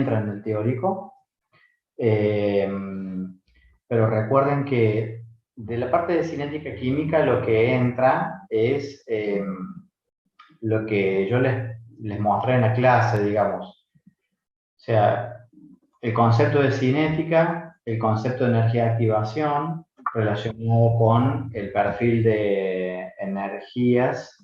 entra en el teórico. Pero recuerden que de la parte de cinética química lo que entra es lo que yo les mostré en la clase, digamos. O sea, el concepto de cinética, el concepto de energía de activación, relacionado con el perfil de energías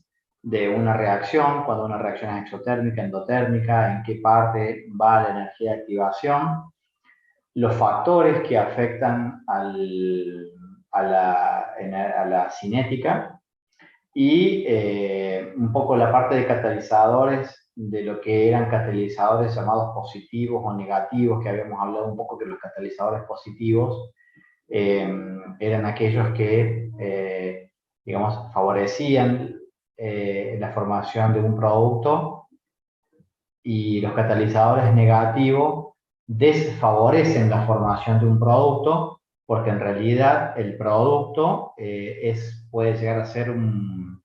de una reacción, cuando una reacción es exotérmica, endotérmica, en qué parte va la energía de activación, los factores que afectan a la cinética y un poco la parte de catalizadores, de lo que eran catalizadores llamados positivos o negativos, que habíamos hablado un poco que los catalizadores positivos eran aquellos que, digamos, favorecían la formación de un producto, y los catalizadores negativos desfavorecen la formación de un producto, porque en realidad el producto puede llegar a ser un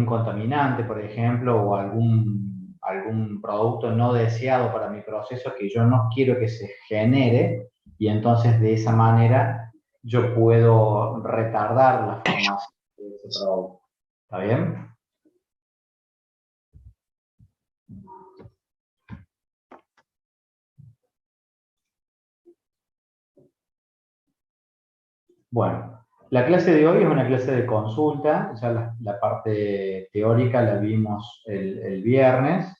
contaminante, por ejemplo, o algún producto no deseado para mi proceso que yo no quiero que se genere, y entonces de esa manera yo puedo retardar la formación de ese producto. ¿Está bien? Bueno, la clase de hoy es una clase de consulta. Ya la parte teórica la vimos el viernes.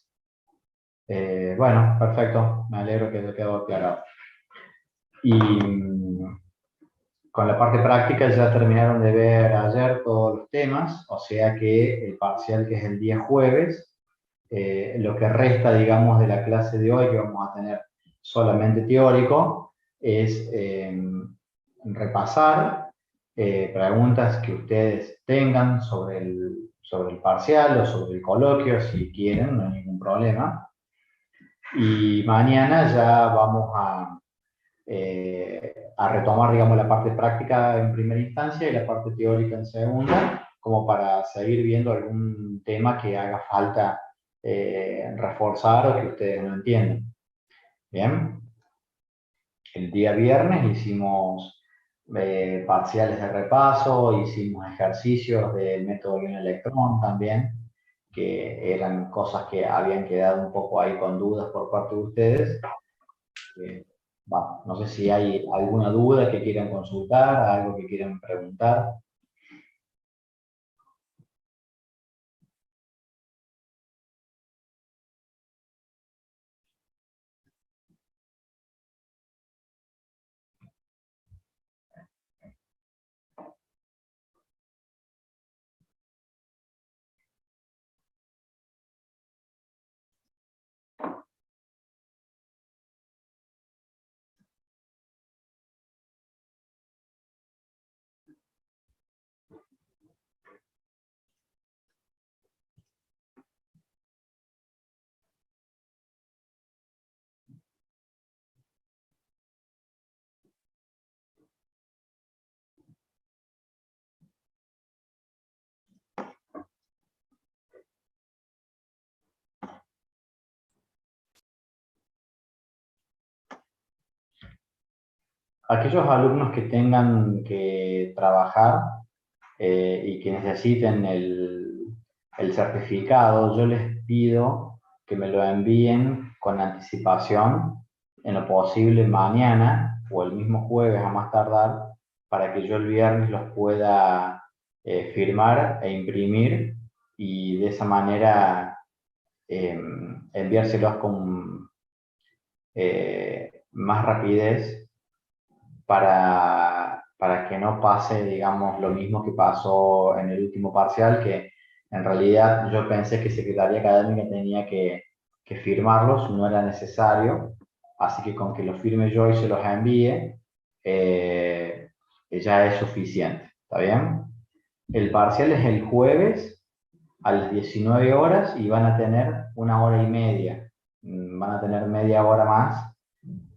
Bueno, perfecto, me alegro que te quedó aclarado. Y con la parte práctica ya terminaron de ver ayer todos los temas, o sea que el parcial, que es el día jueves, lo que resta, digamos, de la clase de hoy, que vamos a tener solamente teórico, es repasar preguntas que ustedes tengan sobre el parcial o sobre el coloquio, si quieren, no hay ningún problema. Y mañana ya vamos a retomar, digamos, la parte práctica en primera instancia y la parte teórica en segunda, como para seguir viendo algún tema que haga falta reforzar o que ustedes no entiendan. Bien. El día viernes hicimos parciales de repaso, hicimos ejercicios del método Ion-Electrón también, que eran cosas que habían quedado un poco ahí con dudas por parte de ustedes. No sé si hay alguna duda que quieran consultar, algo que quieran preguntar. Aquellos alumnos que tengan que trabajar y que necesiten el certificado, yo les pido que me lo envíen con anticipación, en lo posible mañana o el mismo jueves a más tardar, para que yo el viernes los pueda firmar e imprimir, y de esa manera enviárselos con más rapidez, para que no pase, digamos, lo mismo que pasó en el último parcial, que en realidad yo pensé que Secretaría Académica tenía que firmarlos, no era necesario, así que con que los firme yo y se los envíe, ya es suficiente, ¿está bien? El parcial es el jueves a las 19 horas y van a tener 1 hora y media, van a tener media hora más,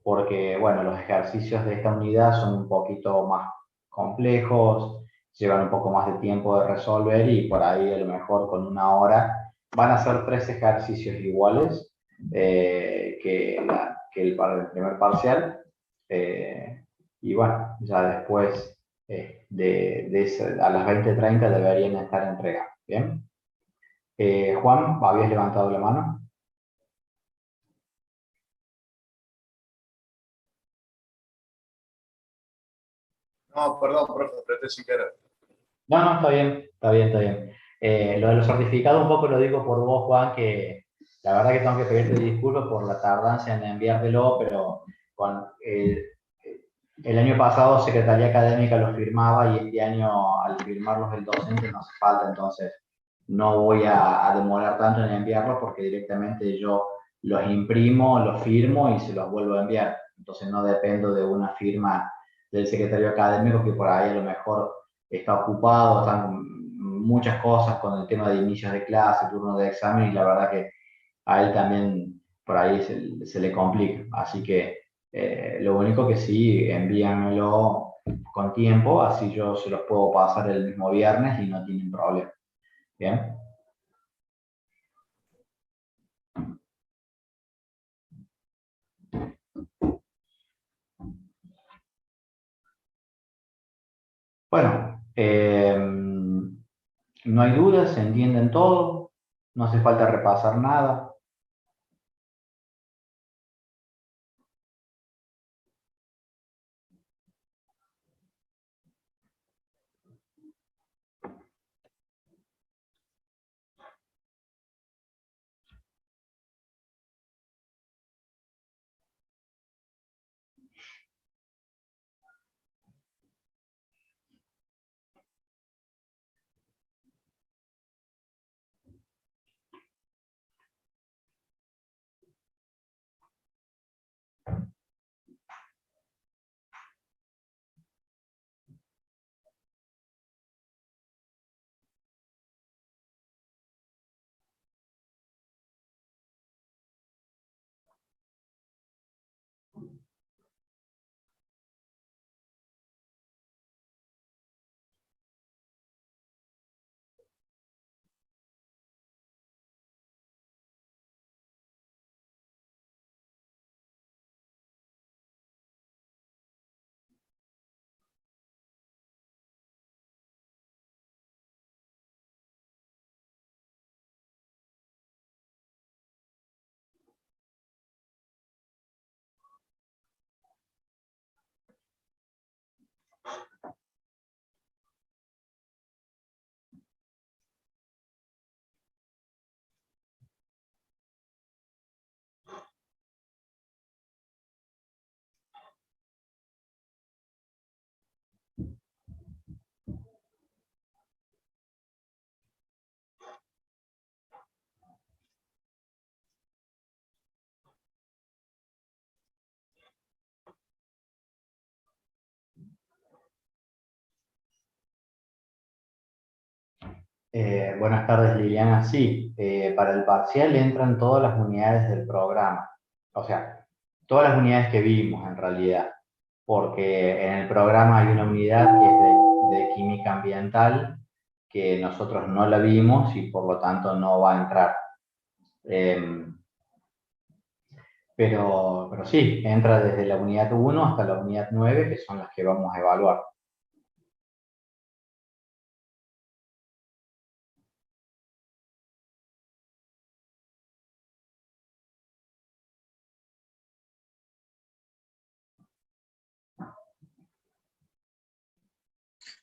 porque, bueno, los ejercicios de esta unidad son un poquito más complejos, llevan un poco más de tiempo de resolver, y por ahí a lo mejor con 1 hora van a ser 3 ejercicios iguales, el primer parcial. Y bueno, ya después a las 20:30 deberían estar entregados. ¿Bien? Juan, ¿habías levantado la mano? No, perdón, profe, apreté sin querer. No, no, está bien, está bien, está bien. Lo de los certificados un poco lo digo por vos, Juan, que la verdad que tengo que pedirte disculpas por la tardanza en enviártelo, pero con, el año pasado Secretaría Académica los firmaba y este año al firmarlos el docente no hace falta, entonces no voy a demorar tanto en enviarlos porque directamente yo los imprimo, los firmo y se los vuelvo a enviar. Entonces no dependo de una firma del secretario académico que por ahí a lo mejor está ocupado, están muchas cosas con el tema de inicios de clase, turno de examen y la verdad que a él también por ahí se le complica. Así que lo único que sí, envíamelo con tiempo, así yo se los puedo pasar el mismo viernes y no tienen problema. Bien. Bueno, no hay dudas, se entienden todo, no hace falta repasar nada. Buenas tardes, Liliana. Sí, para el parcial entran todas las unidades del programa. O sea, todas las unidades que vimos en realidad, porque en el programa hay una unidad que es de química ambiental que nosotros no la vimos y por lo tanto no va a entrar. Eh, pero sí, entra desde la unidad 1 hasta la unidad 9, que son las que vamos a evaluar.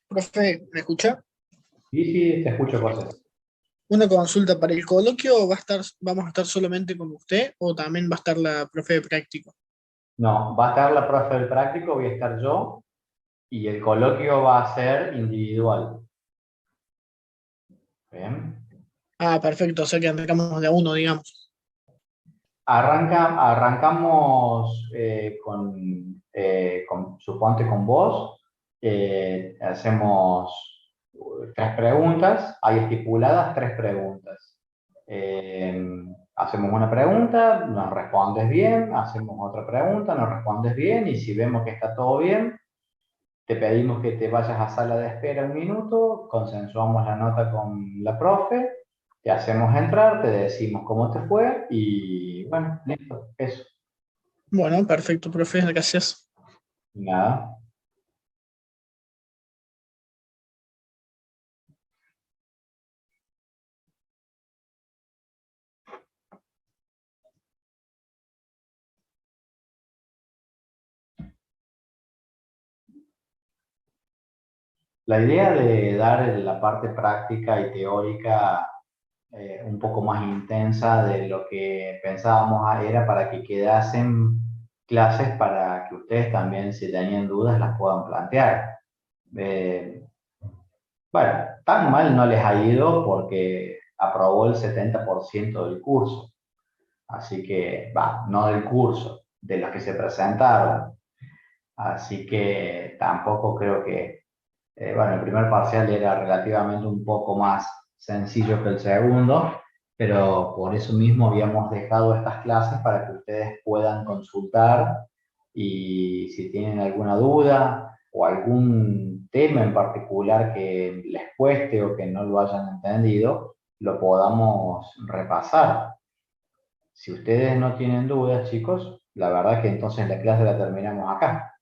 Profe, ¿me escucha? Sí, sí, te escucho, José. Una consulta para el coloquio, vamos a estar solamente con usted o también va a estar la profe de práctico? No, va a estar la profe del práctico, voy a estar yo, y el coloquio va a ser individual. Bien. Ah, perfecto, o sea que arrancamos de a uno, digamos. Arrancamos suponte con vos, hacemos tres preguntas, hay estipuladas tres preguntas. Hacemos una pregunta, nos respondes bien, hacemos otra pregunta, nos respondes bien, y si vemos que está todo bien, te pedimos que te vayas a sala de espera un minuto, consensuamos la nota con la profe te hacemos entrar, te decimos cómo te fue y bueno, listo, eso. Bueno, perfecto, profe, gracias. Y nada. La idea de dar la parte práctica y teórica un poco más intensa de lo que pensábamos era para que quedasen clases para que ustedes también, si tenían dudas, las puedan plantear. Eh, bueno, tan mal no les ha ido porque aprobó el 70% del curso. Así que, va, no del curso, de los que se presentaron. Así que tampoco creo que, bueno, el primer parcial era relativamente un poco más sencillo que el segundo, pero por eso mismo habíamos dejado estas clases para que ustedes puedan consultar y si tienen alguna duda o algún tema en particular que les cueste o que no lo hayan entendido, lo podamos repasar. Si ustedes no tienen dudas, chicos, la verdad que entonces la clase la terminamos acá.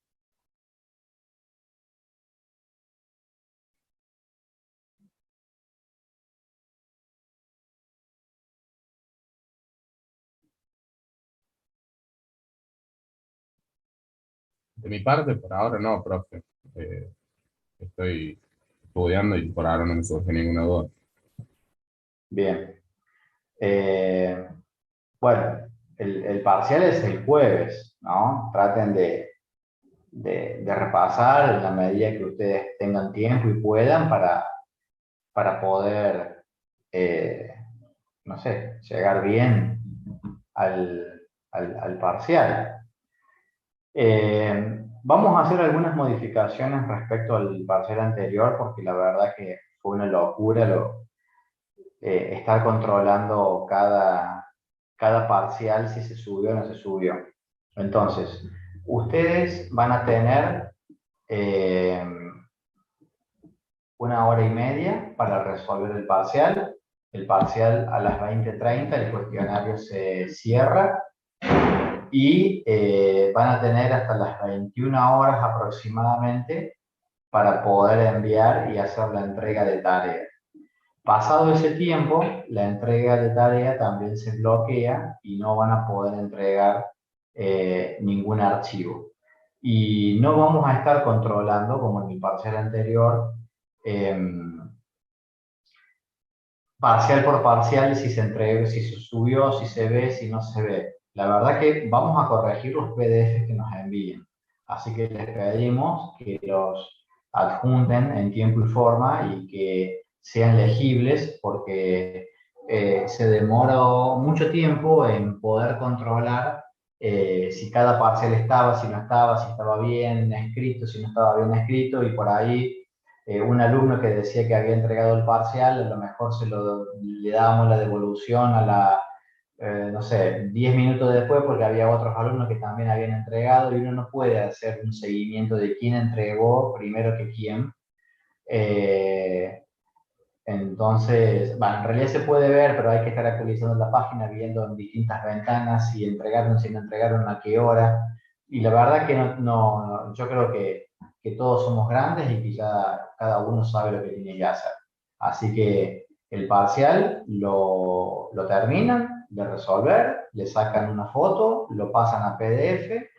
De mi parte, por ahora no, profe. Eh, Estoy estudiando y por ahora no me surge ninguna duda. Bien. Eh, bueno, el parcial es el jueves, ¿no? Traten de repasar en la medida que ustedes tengan tiempo y puedan para poder, eh, no sé, llegar bien al parcial. Vamos a hacer algunas modificaciones respecto al parcial anterior porque la verdad que fue una locura estar controlando cada parcial si se subió o no se subió. Entonces, ustedes van a tener eh, 1 hora y media para resolver el parcial. El parcial a las 20:30, el cuestionario se cierra y van a tener hasta las 21 horas aproximadamente para poder enviar y hacer la entrega de tareas. Pasado ese tiempo, la entrega de tarea también se bloquea y no van a poder entregar ningún archivo. Y no vamos a estar controlando, como en el parcial anterior, eh, parcial por parcial si se entregó, si se subió, si se ve, si no se ve. La verdad que vamos a corregir los PDFs que nos envíen. Así que les pedimos que los adjunten en tiempo y forma y que sean legibles porque se demoró mucho tiempo en poder controlar si cada parcial estaba, si estaba bien escrito, si no estaba bien escrito y por ahí un alumno que decía que había entregado el parcial, a lo mejor le dábamos la devolución a no sé, 10 minutos después porque había otros alumnos que también habían entregado y uno no puede hacer un seguimiento de quién entregó primero que quién. Eh, entonces, bueno, en realidad se puede ver, pero hay que estar actualizando la página, viendo en distintas ventanas si entregaron, si no entregaron, a qué hora. Y la verdad que yo creo que todos somos grandes y que ya cada uno sabe lo que tiene que hacer. Así que el parcial lo terminan de resolver, le sacan una foto, lo pasan a PDF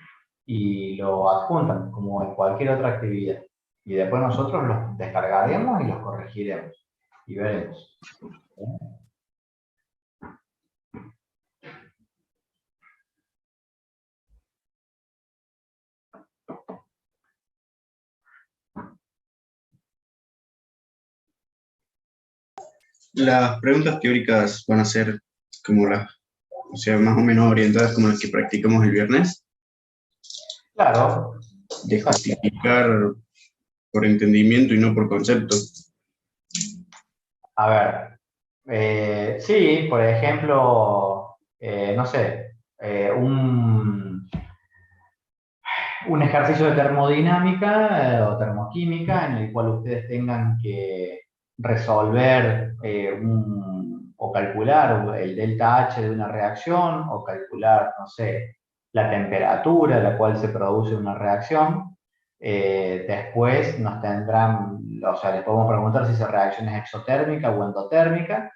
y lo adjuntan como en cualquier otra actividad. Y después nosotros los descargaremos y los corregiremos y veremos. Las preguntas teóricas van a ser como las, o sea, más o menos orientadas como las que practicamos el viernes, Claro, de exacto. justificar por entendimiento y no por concepto. A ver, sí, por ejemplo, no sé, un ejercicio de termodinámica o termoquímica en el cual ustedes tengan que resolver o calcular el delta H de una reacción, o calcular, no sé, la temperatura a la cual se produce una reacción. Después nos tendrán, o sea, les podemos preguntar si esa reacción es exotérmica o endotérmica,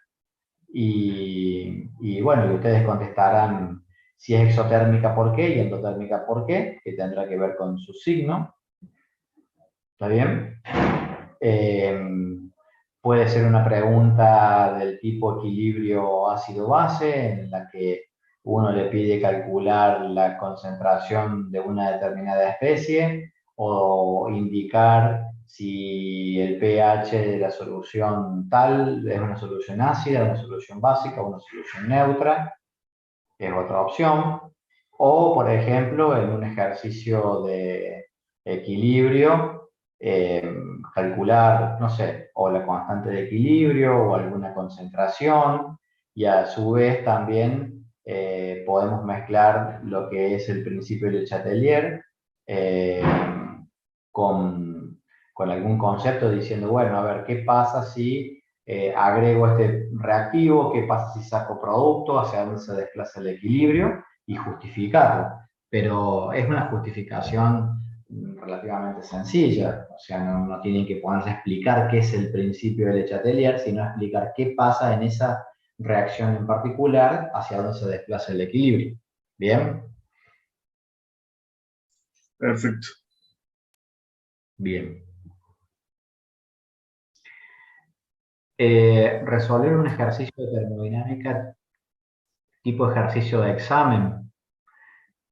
y bueno, y ustedes contestarán si es exotérmica por qué y endotérmica por qué, que tendrá que ver con su signo. ¿Está bien? Puede ser una pregunta del tipo equilibrio ácido-base, en la que uno le pide calcular la concentración de una determinada especie o indicar si el pH de la solución tal es una solución ácida, una solución básica o una solución neutra, que es otra opción. O, por ejemplo, en un ejercicio de equilibrio, calcular, no sé, o la constante de equilibrio o alguna concentración, y a su vez también podemos mezclar lo que es el principio de Le Chatelier eh, con, con algún concepto diciendo, bueno, a ver, ¿qué pasa si agrego este reactivo? ¿Qué pasa si saco producto? ¿Hacia dónde se desplaza el equilibrio? Y justificarlo. Pero es una justificación relativamente sencilla, o sea, no tienen que ponerse a explicar qué es el principio de Le Chatelier, sino explicar qué pasa en esa reacción en particular, hacia dónde se desplaza el equilibrio. ¿Bien? Perfecto. Bien. Resolver un ejercicio de termodinámica tipo ejercicio de examen.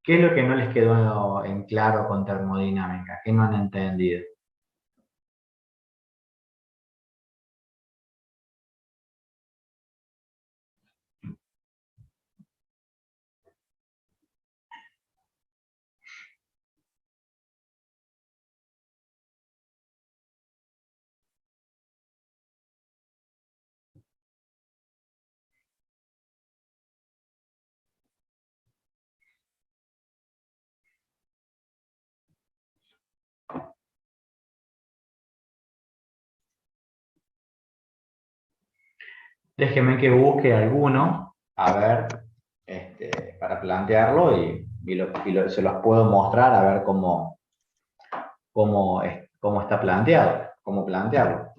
¿Qué es lo que no les quedó en claro con termodinámica? ¿Qué no han entendido? Déjenme que busque alguno, a ver, para plantearlo se los puedo mostrar a ver cómo está planteado, cómo plantearlo.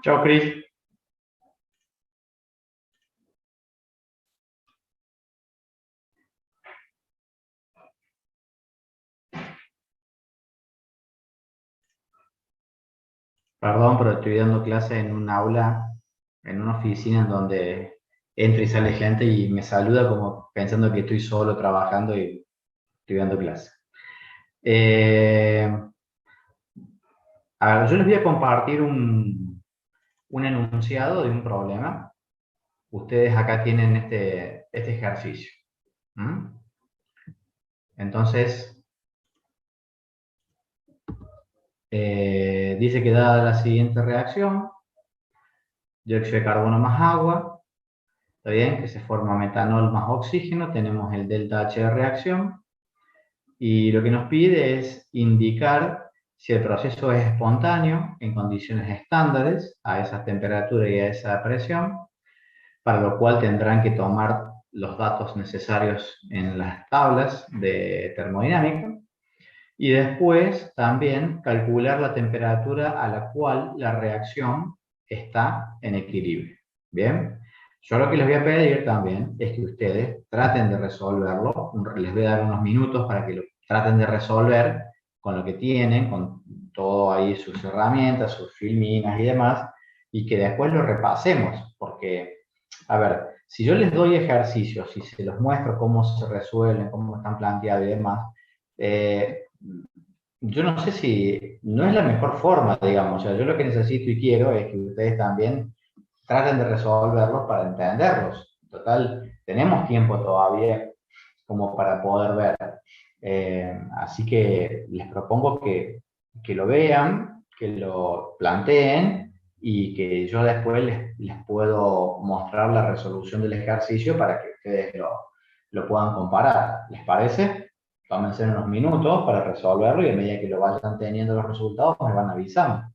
Chao, Cris. Perdón, pero estoy dando clase en un aula, en una oficina en donde entra y sale gente y me saluda como pensando que estoy solo trabajando y estoy dando clase. A ver, yo les voy a compartir un enunciado de un problema. Ustedes acá tienen este ejercicio. ¿Mm? Entonces, dice que dada la siguiente reacción, dióxido de carbono más agua, ¿está bien? Que se forma metanol más oxígeno, tenemos el delta H de reacción, y lo que nos pide es indicar si el proceso es espontáneo en condiciones estándares, a esa temperatura y a esa presión, para lo cual tendrán que tomar los datos necesarios en las tablas de termodinámica, y después también calcular la temperatura a la cual la reacción está en equilibrio. Bien, yo lo que les voy a pedir también es que ustedes traten de resolverlo. Les voy a dar unos minutos para que lo traten de resolver con lo que tienen, con todo ahí sus herramientas, sus filminas y demás, y que después lo repasemos, porque, a ver, si yo les doy ejercicios y se los muestro cómo se resuelven, cómo están planteados y demás, yo no sé si no es la mejor forma, digamos. O sea, yo lo que necesito y quiero es que ustedes también traten de resolverlos para entenderlos. Total, tenemos tiempo todavía como para poder ver. Así que les propongo que lo vean, que lo planteen y que yo después les puedo mostrar la resolución del ejercicio para que ustedes lo puedan comparar. ¿Les parece? Tómense unos minutos para resolverlo y a medida que lo vayan teniendo los resultados me van avisando.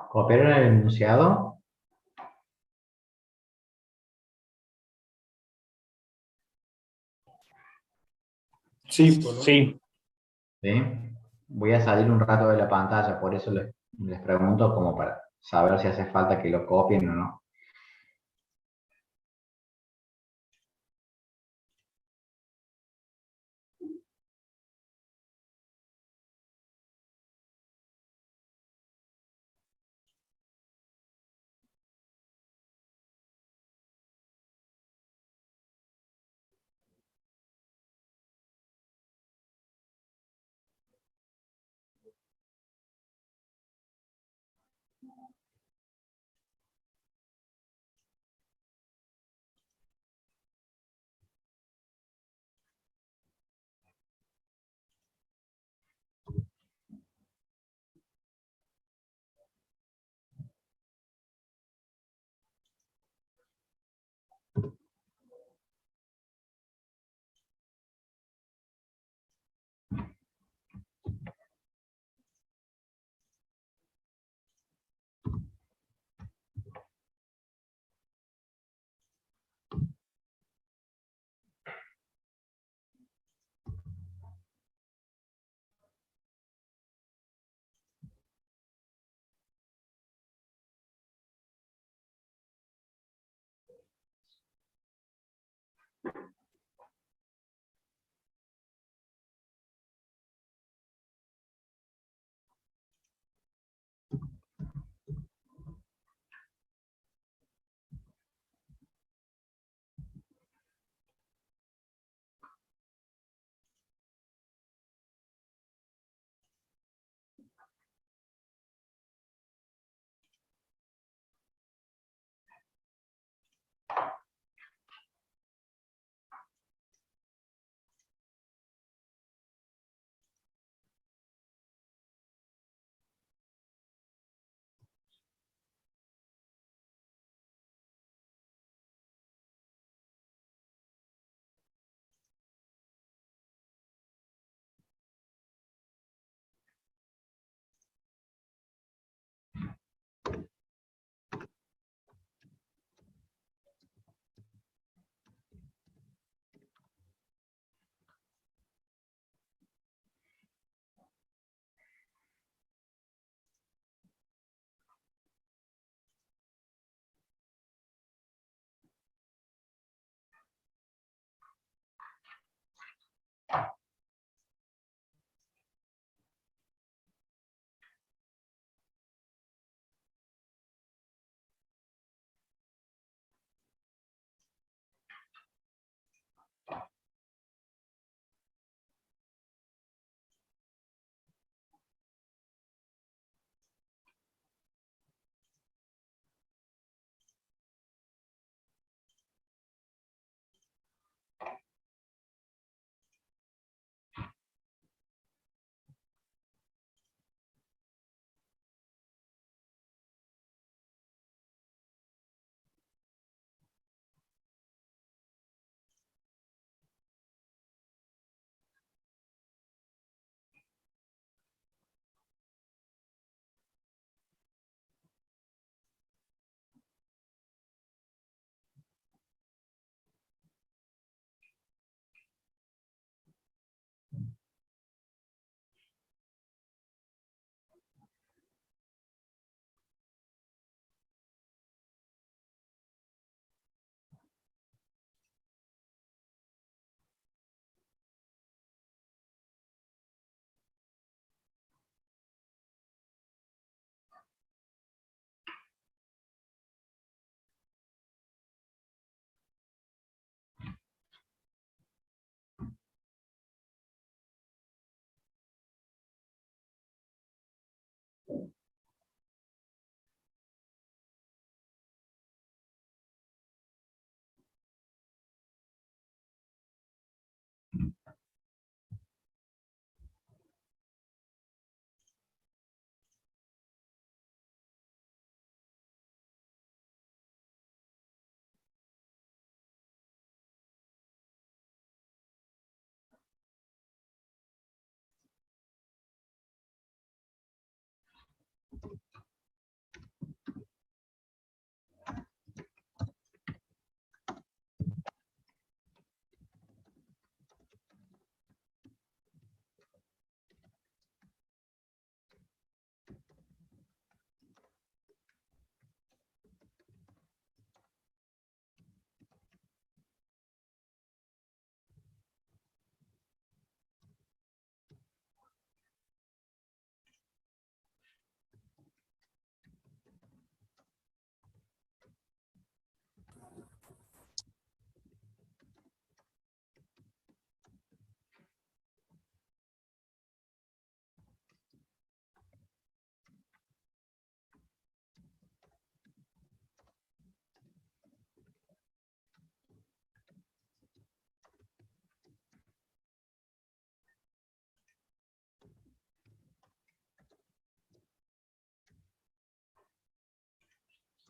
¿Copiaron el enunciado? Sí, sí. ¿Sí? Voy a salir un rato de la pantalla, por eso les pregunto como para saber si hace falta que lo copien o no.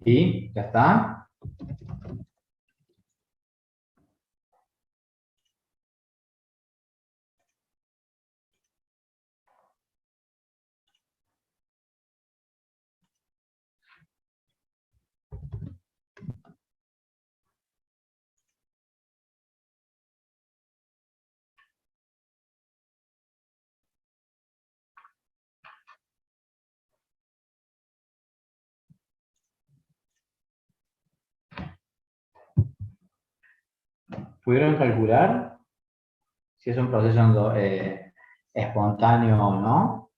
¿Sí? ¿Ya está? ¿Pudieron calcular si es un proceso espontáneo o no?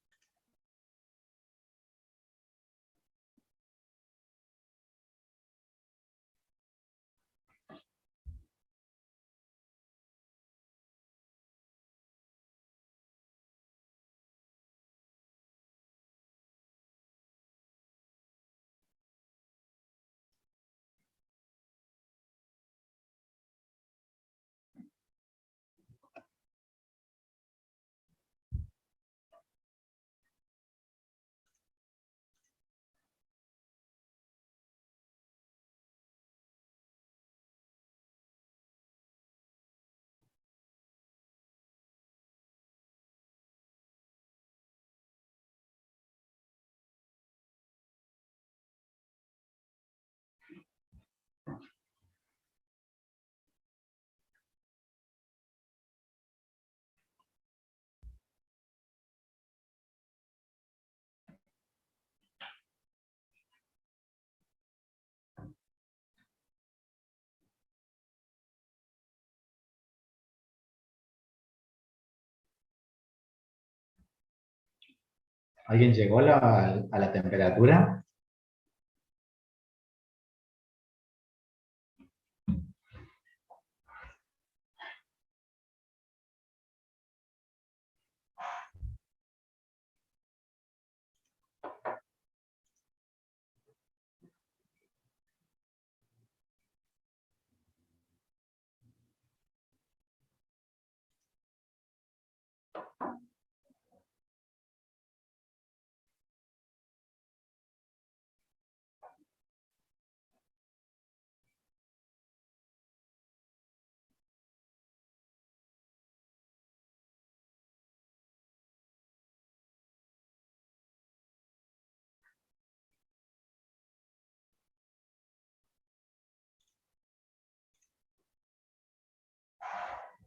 ¿Alguien llegó a la temperatura?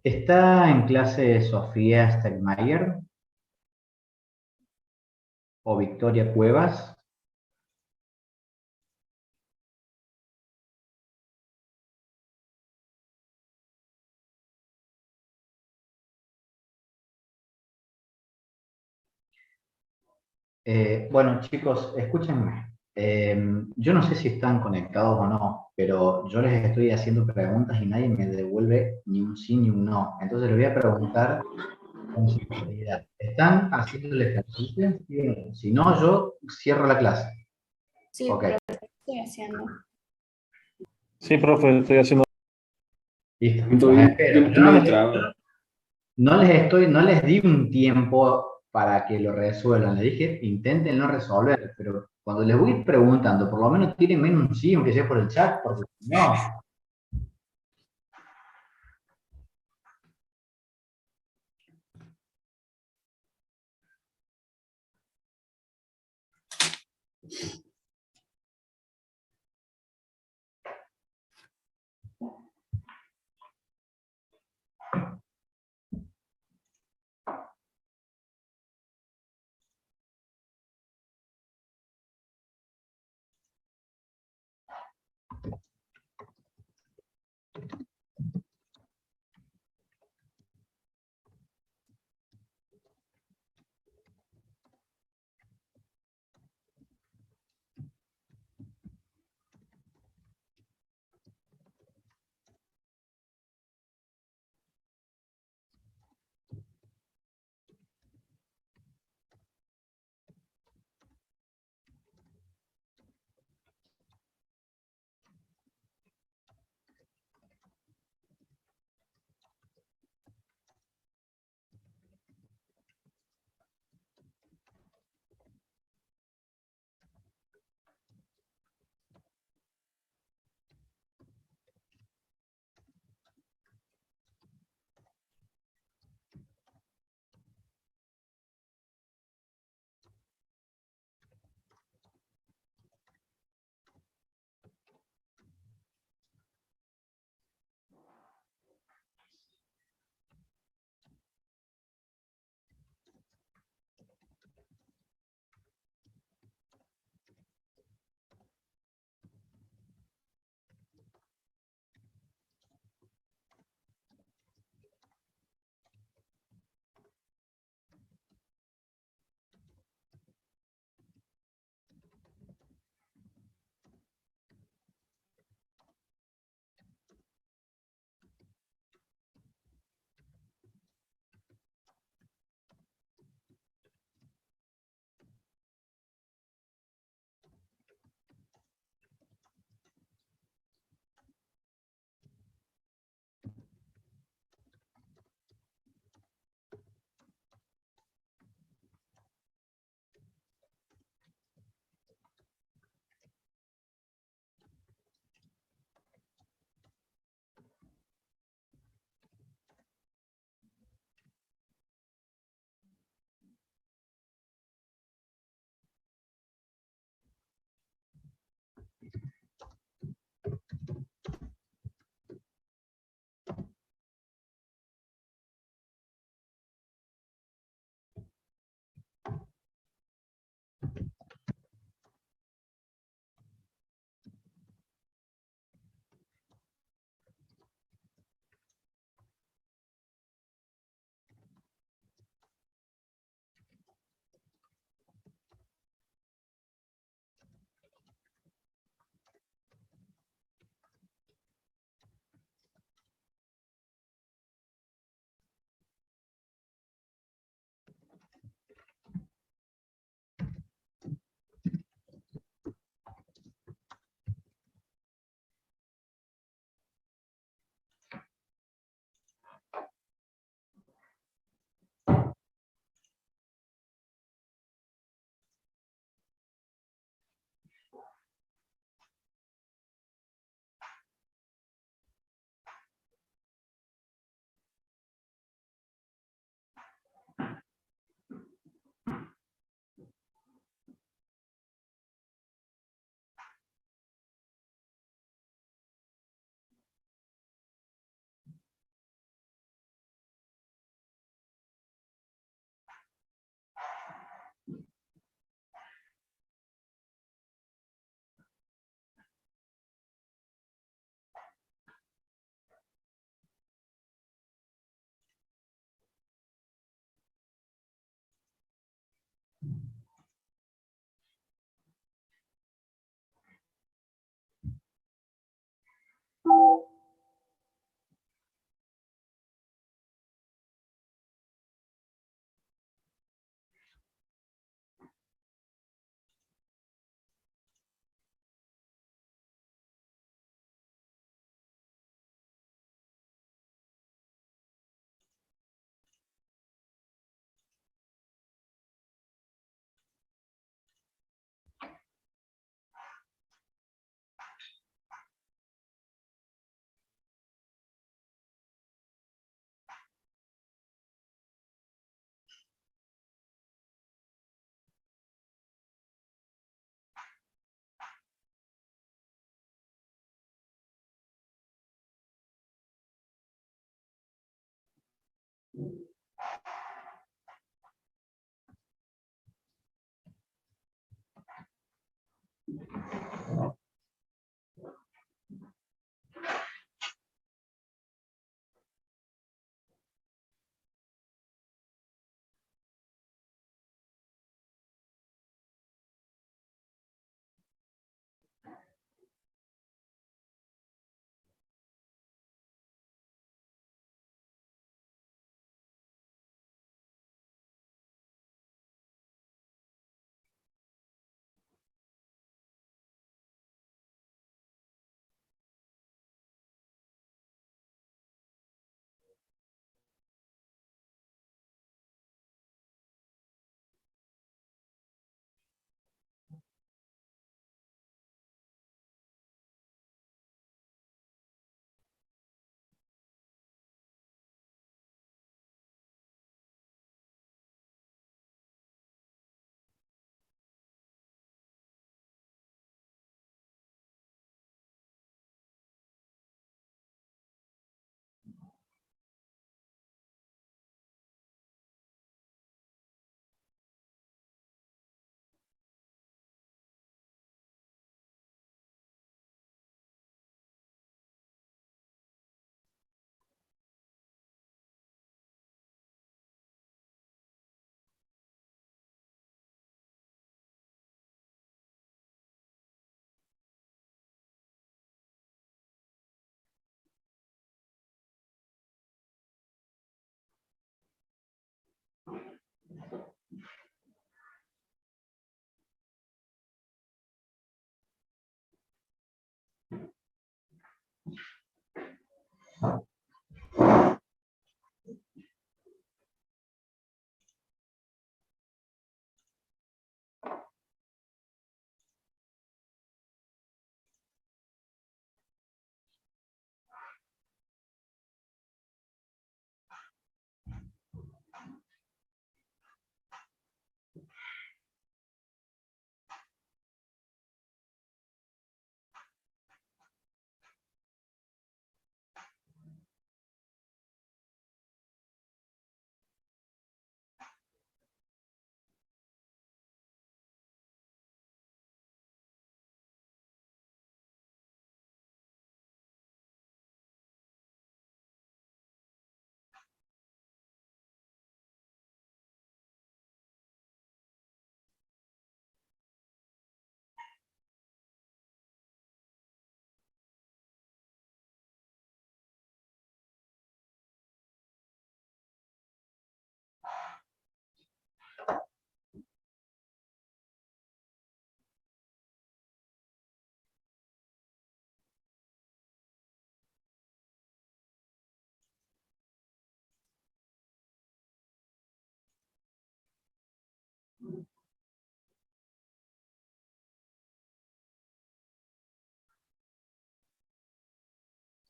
¿Está en clase Sofía Stegmaier o Victoria Cuevas? Bueno, chicos, escúchenme. Yo no sé si están conectados o no, pero yo les estoy haciendo preguntas y nadie me devuelve ni un sí ni un no. Entonces les voy a preguntar con sinceridad. ¿Están haciendo el ejercicio? ¿Sí o no? Si no, yo cierro la clase. Sí, Ok, pero estoy haciendo. Sí, profe, estoy haciendo. listo. Yo, Los yo espero. estoy medio trabado. No les di un tiempo para que lo resuelvan. Les dije, intenten no resolver, pero cuando les voy preguntando, por lo menos tienen menos un sí, aunque sea por el chat, porque si no,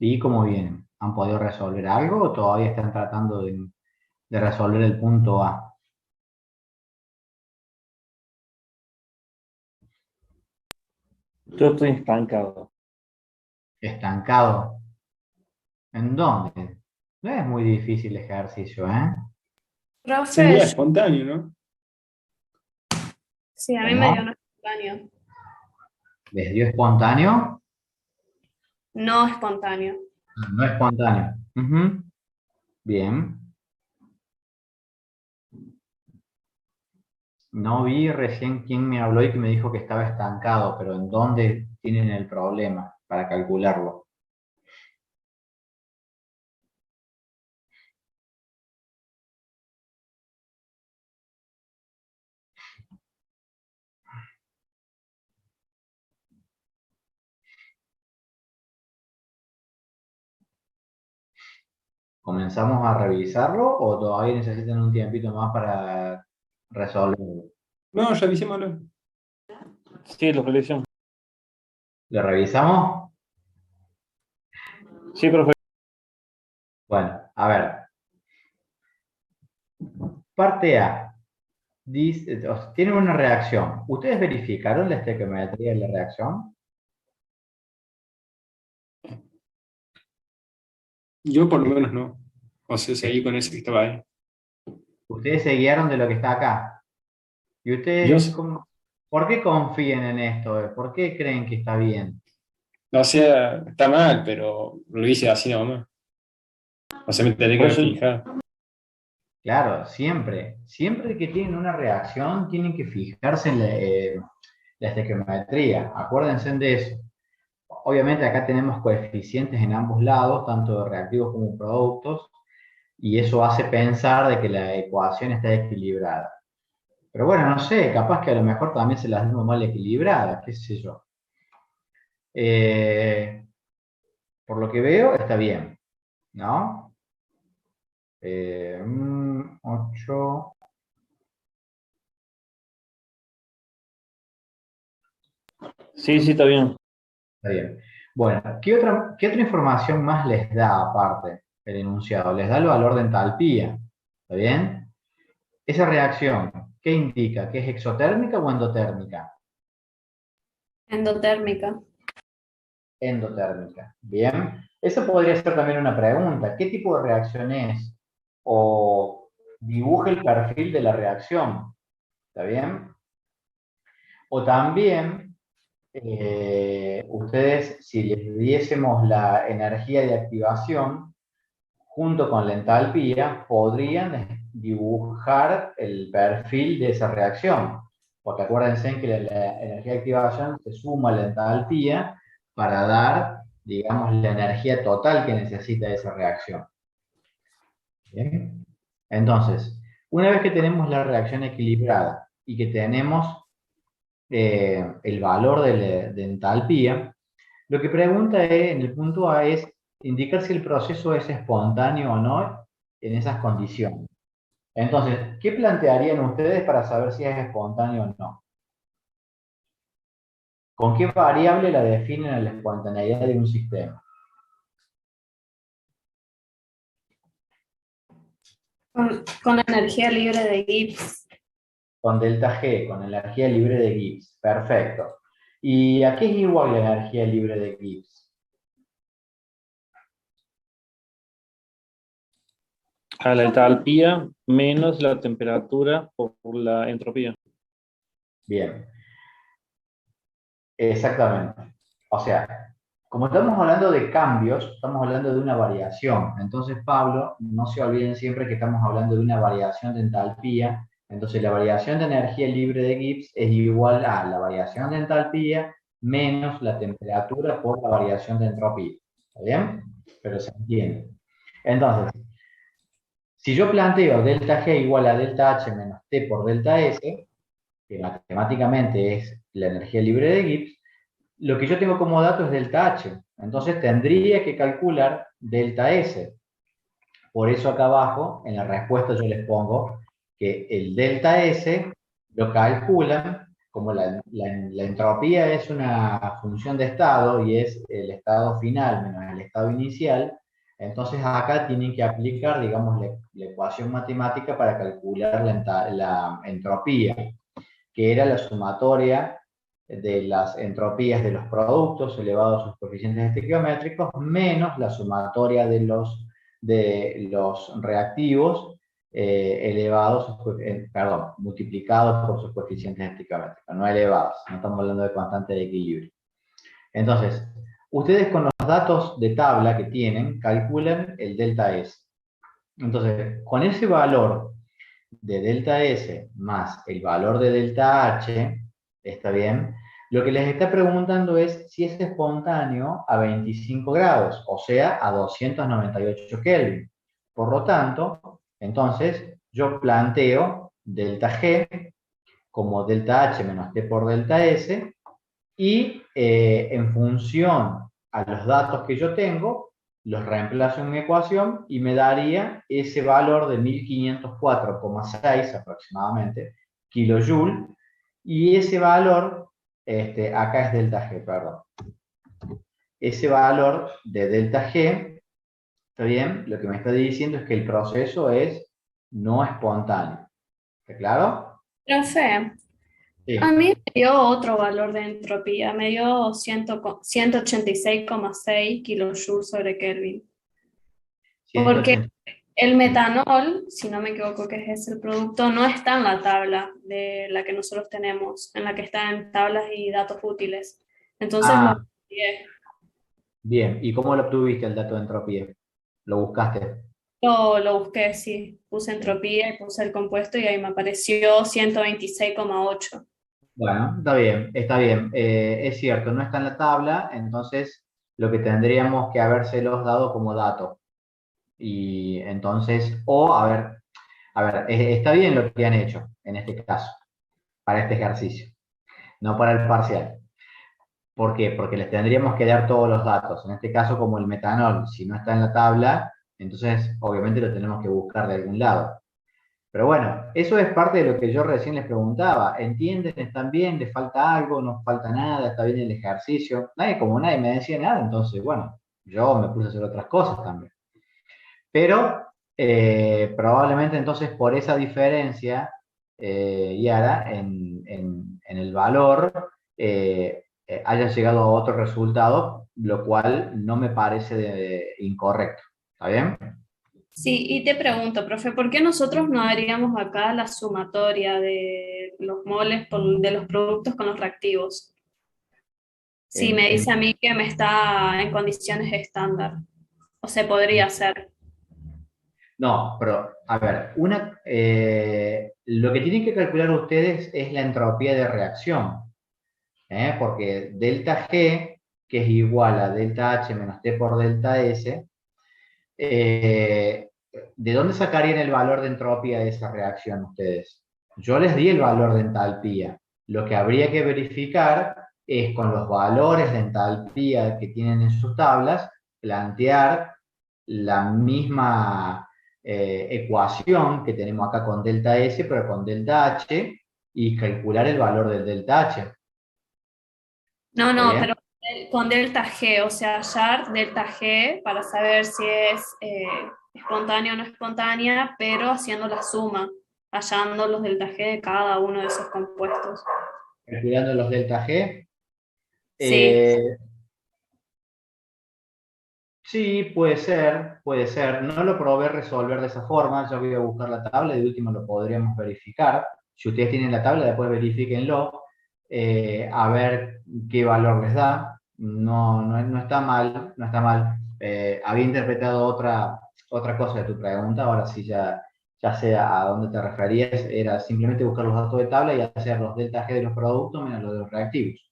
¿Y cómo vienen? ¿Han podido resolver algo o todavía están tratando de resolver el punto A? Yo estoy estancado. ¿Estancado? ¿En dónde? No es muy difícil el ejercicio, ¿eh? Profe, espontáneo, ¿no? sí, a mí me ¿Cómo? dio un espontáneo. ¿Les dio espontáneo? No espontáneo. No espontáneo. Ujú. Bien. No vi recién quién me habló y que me dijo que estaba estancado, pero ¿en dónde tienen el problema para calcularlo? ¿Comenzamos a revisarlo o todavía necesitan un tiempito más para resolverlo? No, revisémoslo. Sí, lo realizamos. ¿Lo revisamos? Sí, profe. Bueno, a ver. Parte A. Dice, tienen una reacción. ¿Ustedes verificaron la estequiometría de la reacción? Yo por lo menos no. O sea, seguí con ese que estaba ahí. Ustedes se guiaron de lo que está acá. ¿Y Yo, ustedes por qué confían en esto? ¿Por qué creen que está bien? o sea, está mal, pero lo hice así nomás. O sea, me tenía Por que eso, fijar. Claro, siempre que tienen una reacción, tienen que fijarse en la estequiometría. Acuérdense de eso. Obviamente acá tenemos coeficientes en ambos lados, tanto de reactivos como productos, y eso hace pensar de que la ecuación está equilibrada. Pero bueno, no sé, capaz que a lo mejor también se las dimos mal equilibradas, qué sé yo. Eh, por lo que veo, está bien, ¿no? 8. sí, sí, está bien. Está bien. Bueno, ¿qué otra información más les da aparte el enunciado? Les da el valor de entalpía. ¿Está bien? Esa reacción, ¿qué indica? ¿Que es exotérmica o endotérmica? Endotérmica. Endotérmica. Bien. Eso podría ser también una pregunta. ¿Qué tipo de reacción es? O dibuja el perfil de la reacción. ¿Está bien? O también, ustedes, si les diésemos la energía de activación, junto con la entalpía, podrían dibujar el perfil de esa reacción. Porque acuérdense que la energía de activación se suma a la entalpía para dar, digamos, la energía total que necesita esa reacción. ¿Bien? Entonces, una vez que tenemos la reacción equilibrada y que tenemos el valor de entalpía, lo que pregunta en el punto A es indicar si el proceso es espontáneo o no en esas condiciones. Entonces, ¿qué plantearían ustedes para saber si es espontáneo o no? ¿Con qué variable la definen la espontaneidad de un sistema? Con la energía libre de Gibbs. Con delta G, con energía libre de Gibbs. Perfecto. ¿Y a qué es igual la energía libre de Gibbs? A la entalpía menos la temperatura por la entropía. Bien, exactamente. O sea, como estamos hablando de cambios, estamos hablando de una variación. Entonces, Pablo, no se olviden siempre que estamos hablando de una variación de entalpía. Entonces, la variación de energía libre de Gibbs es igual a la variación de entalpía menos la temperatura por la variación de entropía. ¿Está bien? Pero se entiende. Entonces, si yo planteo delta G igual a delta H menos T por delta S, que matemáticamente es la energía libre de Gibbs, lo que yo tengo como dato es delta H. Entonces tendría que calcular delta S. Por eso acá abajo, en la respuesta yo les pongo que el delta S lo calculan como la entropía es una función de estado y es el estado final menos el estado inicial. Entonces acá tienen que aplicar, digamos, la ecuación matemática para calcular la entropía, que era la sumatoria de las entropías de los productos elevados a sus coeficientes estequiométricos menos la sumatoria de los reactivos elevados, perdón, multiplicados por sus coeficientes estequiométricos, no elevados, no estamos hablando de constante de equilibrio. Entonces, ustedes con los datos de tabla que tienen, calculan el delta S. Entonces, con ese valor de delta S más el valor de delta H, ¿está bien? Lo que les está preguntando es si es espontáneo a 25 grados, o sea, a 298 Kelvin. Por lo tanto, entonces, yo planteo delta G como delta H menos T por delta S, y en función a los datos que yo tengo, los reemplazo en mi ecuación y me daría ese valor de 1504,6 aproximadamente kilojoule, y ese valor, acá es delta G, perdón, ese valor de delta G, ¿está bien? Lo que me está diciendo es que el proceso es no espontáneo. ¿Está claro? Profe, Sí. a mí me dio otro valor de entropía, me dio 186,6 kilojoules sobre Kelvin. Porque 180. El metanol, si no me equivoco que es el producto, no está en la tabla de la que nosotros tenemos, en la que está en tablas y datos útiles. Entonces lo Ah, investigué. bien. ¿Y cómo lo obtuviste el dato de entropía? ¿Lo buscaste? Lo busqué, sí. Puse entropía y puse el compuesto y ahí me apareció 126,8. Bueno, está bien, está bien. Es cierto, no está en la tabla, entonces lo que tendríamos que habérselos dado como dato. Y entonces, o a ver, está bien lo que han hecho en este caso, para este ejercicio, no para el parcial. ¿Por qué? Porque les tendríamos que dar todos los datos. En este caso, como el metanol, si no está en la tabla, entonces obviamente lo tenemos que buscar de algún lado. Pero bueno, eso es parte de lo que yo recién les preguntaba. ¿Entienden? ¿Están bien? ¿Les falta algo? ¿No falta nada? ¿Está bien el ejercicio? Como nadie me decía nada, entonces, bueno, yo me puse a hacer otras cosas también. Pero probablemente entonces por esa diferencia, Yara, en el valor, haya llegado a otro resultado, lo cual no me parece incorrecto. ¿Está bien? Sí, y te pregunto, profe, ¿por qué nosotros no haríamos acá la sumatoria de los moles de los productos con los reactivos? Si En- me en- dice a mí que me está en condiciones estándar, o se podría hacer. no, pero a ver, lo que tienen que calcular ustedes es la entropía de reacción. Porque delta G, que es igual a delta H menos T por delta S, eh, ¿de dónde sacarían el valor de entropía de esa reacción ustedes? Yo les di el valor de entalpía. Lo que habría que verificar es con los valores de entalpía que tienen en sus tablas, plantear la misma ecuación que tenemos acá con delta S, pero con delta H, y calcular el valor del delta H. No, ¿Está no, bien? pero con delta G, o sea, hallar delta G para saber si es espontánea o no espontánea, pero haciendo la suma, hallando los delta G de cada uno de esos compuestos. Calculando los delta G. Sí, Eh, sí, puede ser, puede ser. No lo probé resolver de esa forma. Yo voy a buscar la tabla y de último lo podríamos verificar. Si ustedes tienen la tabla, después verifíquenlo, a ver qué valor les da. No está mal, no está mal. Había interpretado otra cosa de tu pregunta, ahora sí ya sé a dónde te referías. Era simplemente buscar los datos de tabla y hacer los delta G de los productos menos los de los reactivos.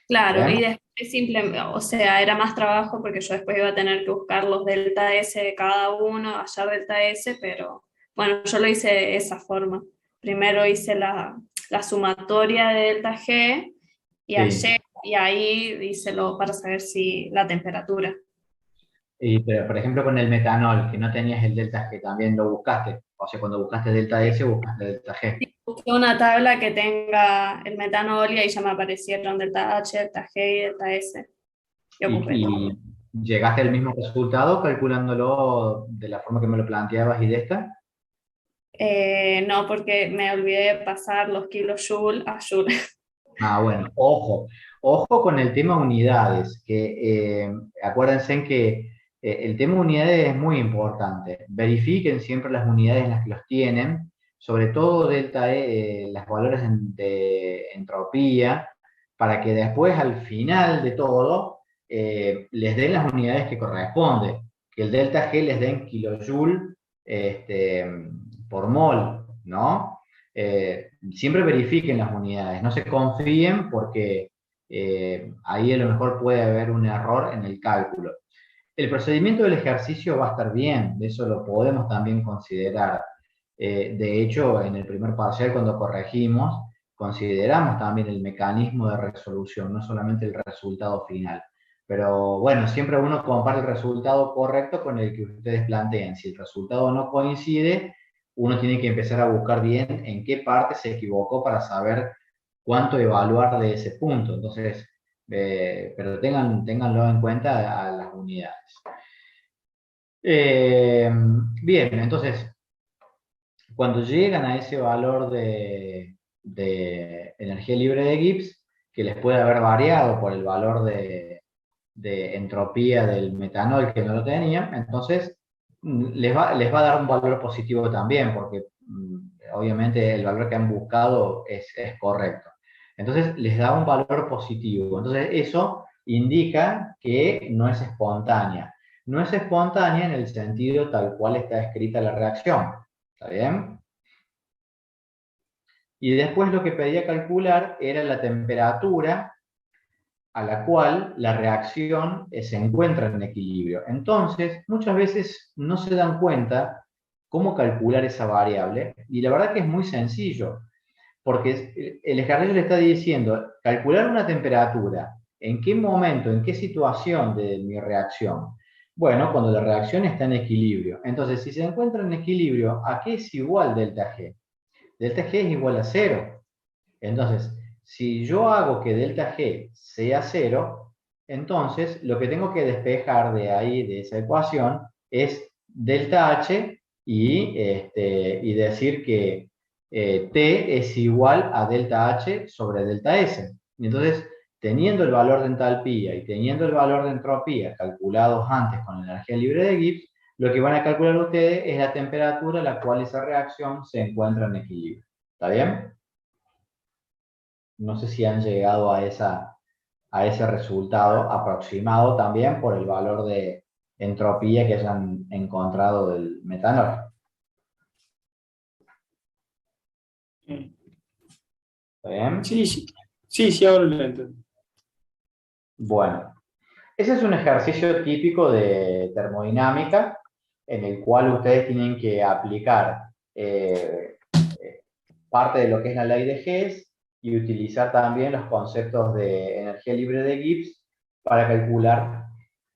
¿Está claro, y bien? después simplemente, o sea, era más trabajo porque yo después iba a tener que buscar los delta S de cada uno, hallar delta S, pero bueno, yo lo hice de esa forma. Primero hice la sumatoria de delta G y Sí. hallé, y ahí hice lo para saber si la temperatura. Pero, por ejemplo, con el metanol, que no tenías el delta G, también lo buscaste. O sea, cuando buscaste delta S, buscaste delta G. Busqué una tabla que tenga el metanol y ahí ya me aparecieron delta H, delta G y delta S. Y ocupé. Y llegaste al mismo resultado calculándolo de la forma que me lo planteabas y de esta. No, porque me olvidé de pasar los kilojoule a joule. Ah, bueno, ojo con el tema unidades, que acuérdense en que el tema unidades es muy importante. Verifiquen siempre las unidades en las que los tienen, sobre todo delta E, las valores de entropía, para que después al final de todo les den las unidades que corresponden, que el delta G les den kilojoule por mol, ¿no? Siempre verifiquen las unidades, no se confíen porque ahí a lo mejor puede haber un error en el cálculo. El procedimiento del ejercicio va a estar bien, de eso lo podemos también considerar. De hecho, en el primer parcial, cuando corregimos, consideramos también el mecanismo de resolución, no solamente el resultado final. Pero bueno, siempre uno compara el resultado correcto con el que ustedes plantean. Si el resultado no coincide, uno tiene que empezar a buscar bien en qué parte se equivocó para saber cuánto evaluar de ese punto. Entonces, pero ténganlo en cuenta a las unidades. Eh, bien, entonces, cuando llegan a ese valor de energía libre de Gibbs, que les puede haber variado por el valor de entropía del metanol que no lo tenía, entonces les va a dar un valor positivo también, porque obviamente el valor que han buscado es correcto. Entonces les da un valor positivo. Entonces eso indica que no es espontánea. No es espontánea en el sentido tal cual está escrita la reacción. ¿Está bien? Y después lo que pedía calcular era la temperatura a la cual la reacción se encuentra en equilibrio. Entonces, muchas veces no se dan cuenta cómo calcular esa variable, y la verdad que es muy sencillo, porque el ejercicio le está diciendo, calcular una temperatura, ¿en qué momento, en qué situación de mi reacción? Bueno, cuando la reacción está en equilibrio. Entonces, si se encuentra en equilibrio, ¿a qué es igual delta G? Delta G es igual a 0. Entonces, si yo hago que delta G sea 0, entonces lo que tengo que despejar de ahí, de esa ecuación, es delta H y decir que T es igual a delta H sobre delta S. Entonces, teniendo el valor de entalpía y teniendo el valor de entropía calculados antes con la energía libre de Gibbs, lo que van a calcular ustedes es la temperatura a la cual esa reacción se encuentra en equilibrio. ¿Está bien? No sé si han llegado a ese resultado aproximado también por el valor de entropía que hayan encontrado del metanol. ¿Está bien? Sí, ahora lo entiendo. Bueno, ese es un ejercicio típico de termodinámica en el cual ustedes tienen que aplicar parte de lo que es la ley de Hess y utilizar también los conceptos de energía libre de Gibbs para calcular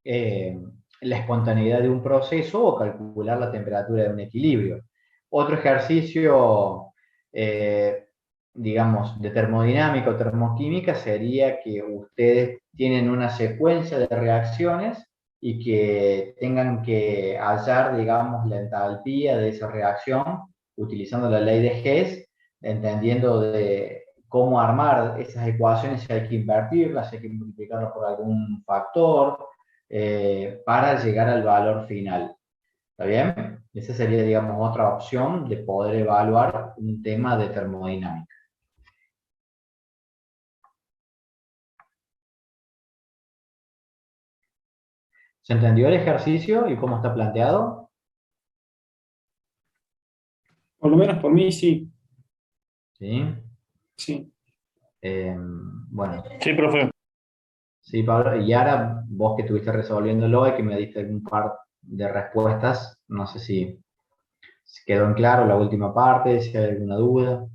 la espontaneidad de un proceso o calcular la temperatura de un equilibrio. Otro ejercicio, digamos, de termodinámica o termoquímica sería que ustedes tienen una secuencia de reacciones y que tengan que hallar, digamos, la entalpía de esa reacción utilizando la ley de Hess, entendiendo de cómo armar esas ecuaciones, si hay que invertirlas, si hay que multiplicarlas por algún factor, para llegar al valor final. ¿Está bien? Esa sería, digamos, otra opción de poder evaluar un tema de termodinámica. ¿Se entendió el ejercicio y cómo está planteado? Por lo menos por mí, sí. Sí. Sí. Bueno. Sí, profe. Sí, Pablo. Y ahora vos que estuviste resolviéndolo y que me diste un par de respuestas, no sé si quedó en claro la última parte, si hay alguna duda.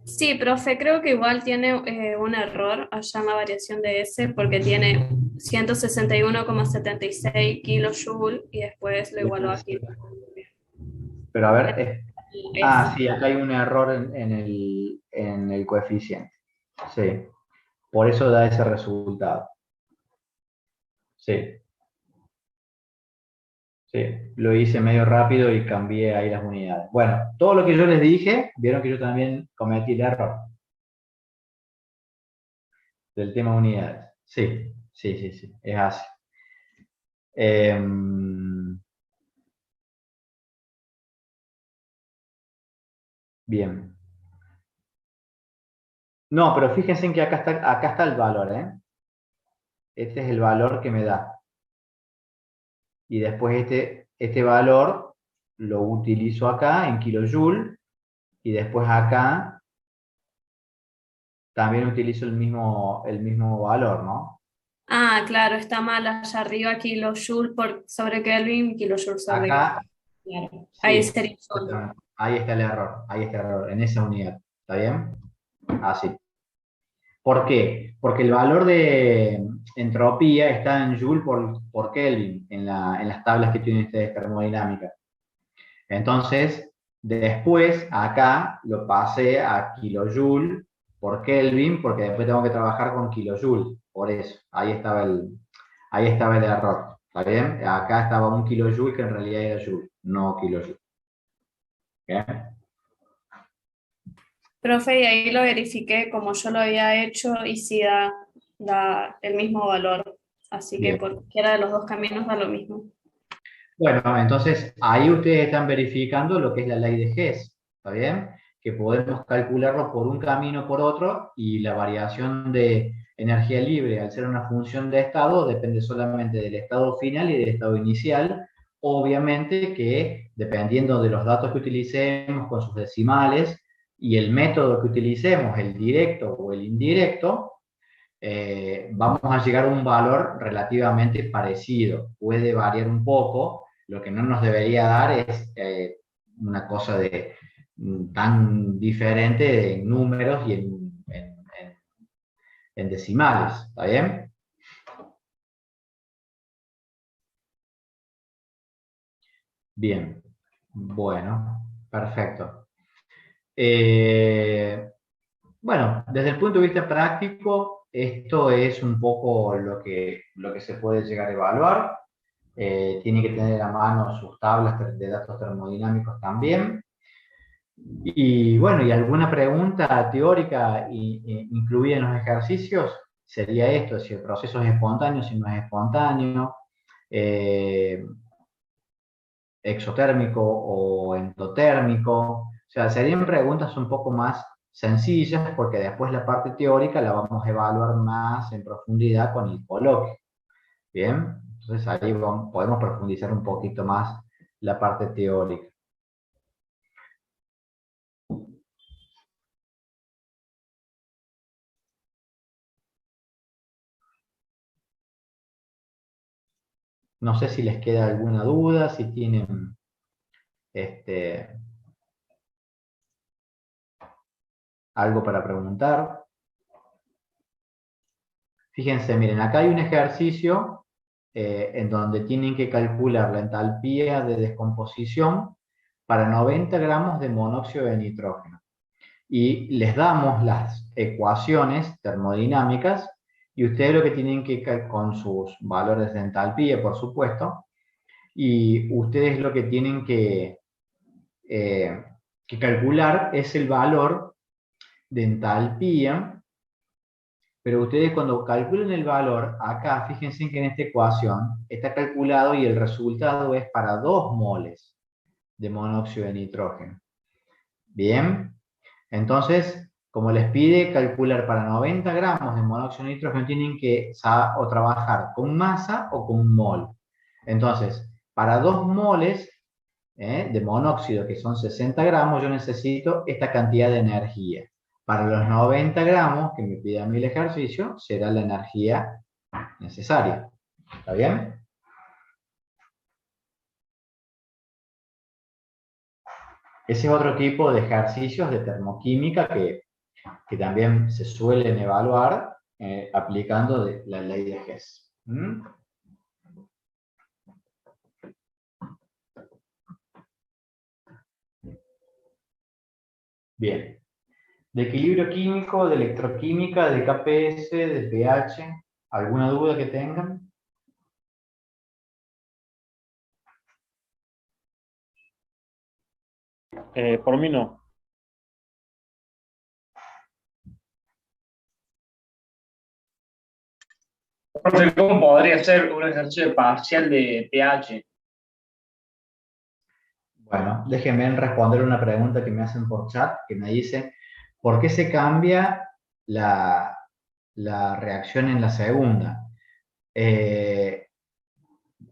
Sí, profe, creo que igual tiene un error allá en la variación de S porque tiene 161,76 kilojoules y después lo igualó a kilojoule. Pero a ver, Es- sí, acá hay un error en el coeficiente. Sí, por eso da ese resultado. Sí, sí, lo hice medio rápido y cambié ahí las unidades. Bueno, todo lo que yo les dije, vieron que yo también cometí el error del tema unidades. Sí, sí, sí, sí, es así. Bien. No, pero fíjense en que acá está el valor, ¿eh? Este es el valor que me da. Y después este valor lo utilizo acá en kilojoule y después acá también utilizo el mismo valor, ¿no? Ah, claro, está mal allá arriba kilojoules sobre Kelvin, kilojoules sobre Acá, Kelvin. Claro. Ahí sí, sería exactamente. Ahí está el error, en esa unidad. ¿Está bien? Así. ¿Por qué? Porque el valor de entropía está en Joule por Kelvin, en las tablas que tienen ustedes de termodinámica. Entonces, después acá lo pasé a kilojoule por Kelvin, porque después tengo que trabajar con kilojoule. Por eso, ahí estaba el error. ¿Está bien? Acá estaba un kilojoule que en realidad era joule, no kilojoule. ¿Bien? Profe, y ahí lo verifiqué como yo lo había hecho y sí da el mismo valor. Así que Bien. por cualquiera de los dos caminos da lo mismo. Bueno, entonces ahí ustedes están verificando lo que es la ley de Hess, ¿está bien? Que podemos calcularlo por un camino o por otro, y la variación de energía libre, al ser una función de estado, depende solamente del estado final y del estado inicial. Obviamente que dependiendo de los datos que utilicemos con sus decimales y el método que utilicemos, el directo o el indirecto, vamos a llegar a un valor relativamente parecido. Puede variar un poco, lo que no nos debería dar es una cosa tan diferente en números y en decimales, ¿está bien? Bien, bueno, perfecto. Bueno, desde el punto de vista práctico, esto es un poco lo que se puede llegar a evaluar. Tiene que tener a mano sus tablas de datos termodinámicos también. Y bueno, y alguna pregunta teórica incluida en los ejercicios sería esto: si el proceso es espontáneo, si no es espontáneo, eh, exotérmico o endotérmico. O sea, serían preguntas un poco más sencillas, porque después la parte teórica la vamos a evaluar más en profundidad con el coloquio. Bien, entonces ahí podemos profundizar un poquito más la parte teórica. No sé si les queda alguna duda, si tienen algo para preguntar. Fíjense, miren, acá hay un ejercicio en donde tienen que calcular la entalpía de descomposición para 90 gramos de monóxido de nitrógeno. Y les damos las ecuaciones termodinámicas, y ustedes lo que tienen que, con sus valores de entalpía, por supuesto, y ustedes lo que tienen que calcular es el valor de entalpía. Pero ustedes, cuando calculen el valor, acá fíjense que en esta ecuación está calculado y el resultado es para 2 moles de monóxido de nitrógeno. Bien, entonces, como les pide calcular para 90 gramos de monóxido de nitrógeno, tienen que o trabajar con masa o con mol. Entonces, para 2 moles de monóxido, que son 60 gramos, yo necesito esta cantidad de energía. Para los 90 gramos que me pide a mí el ejercicio, será la energía necesaria. ¿Está bien? Ese es otro tipo de ejercicios de termoquímica que también se suelen evaluar aplicando la ley de Hess. ¿Mm? Bien. De equilibrio químico, de electroquímica, de KPS, de pH, ¿alguna duda que tengan? Por mí no. Profe, ¿cómo podría ser un ejercicio parcial de pH? Bueno, déjenme responder una pregunta que me hacen por chat, que me dice, ¿por qué se cambia la reacción en la segunda?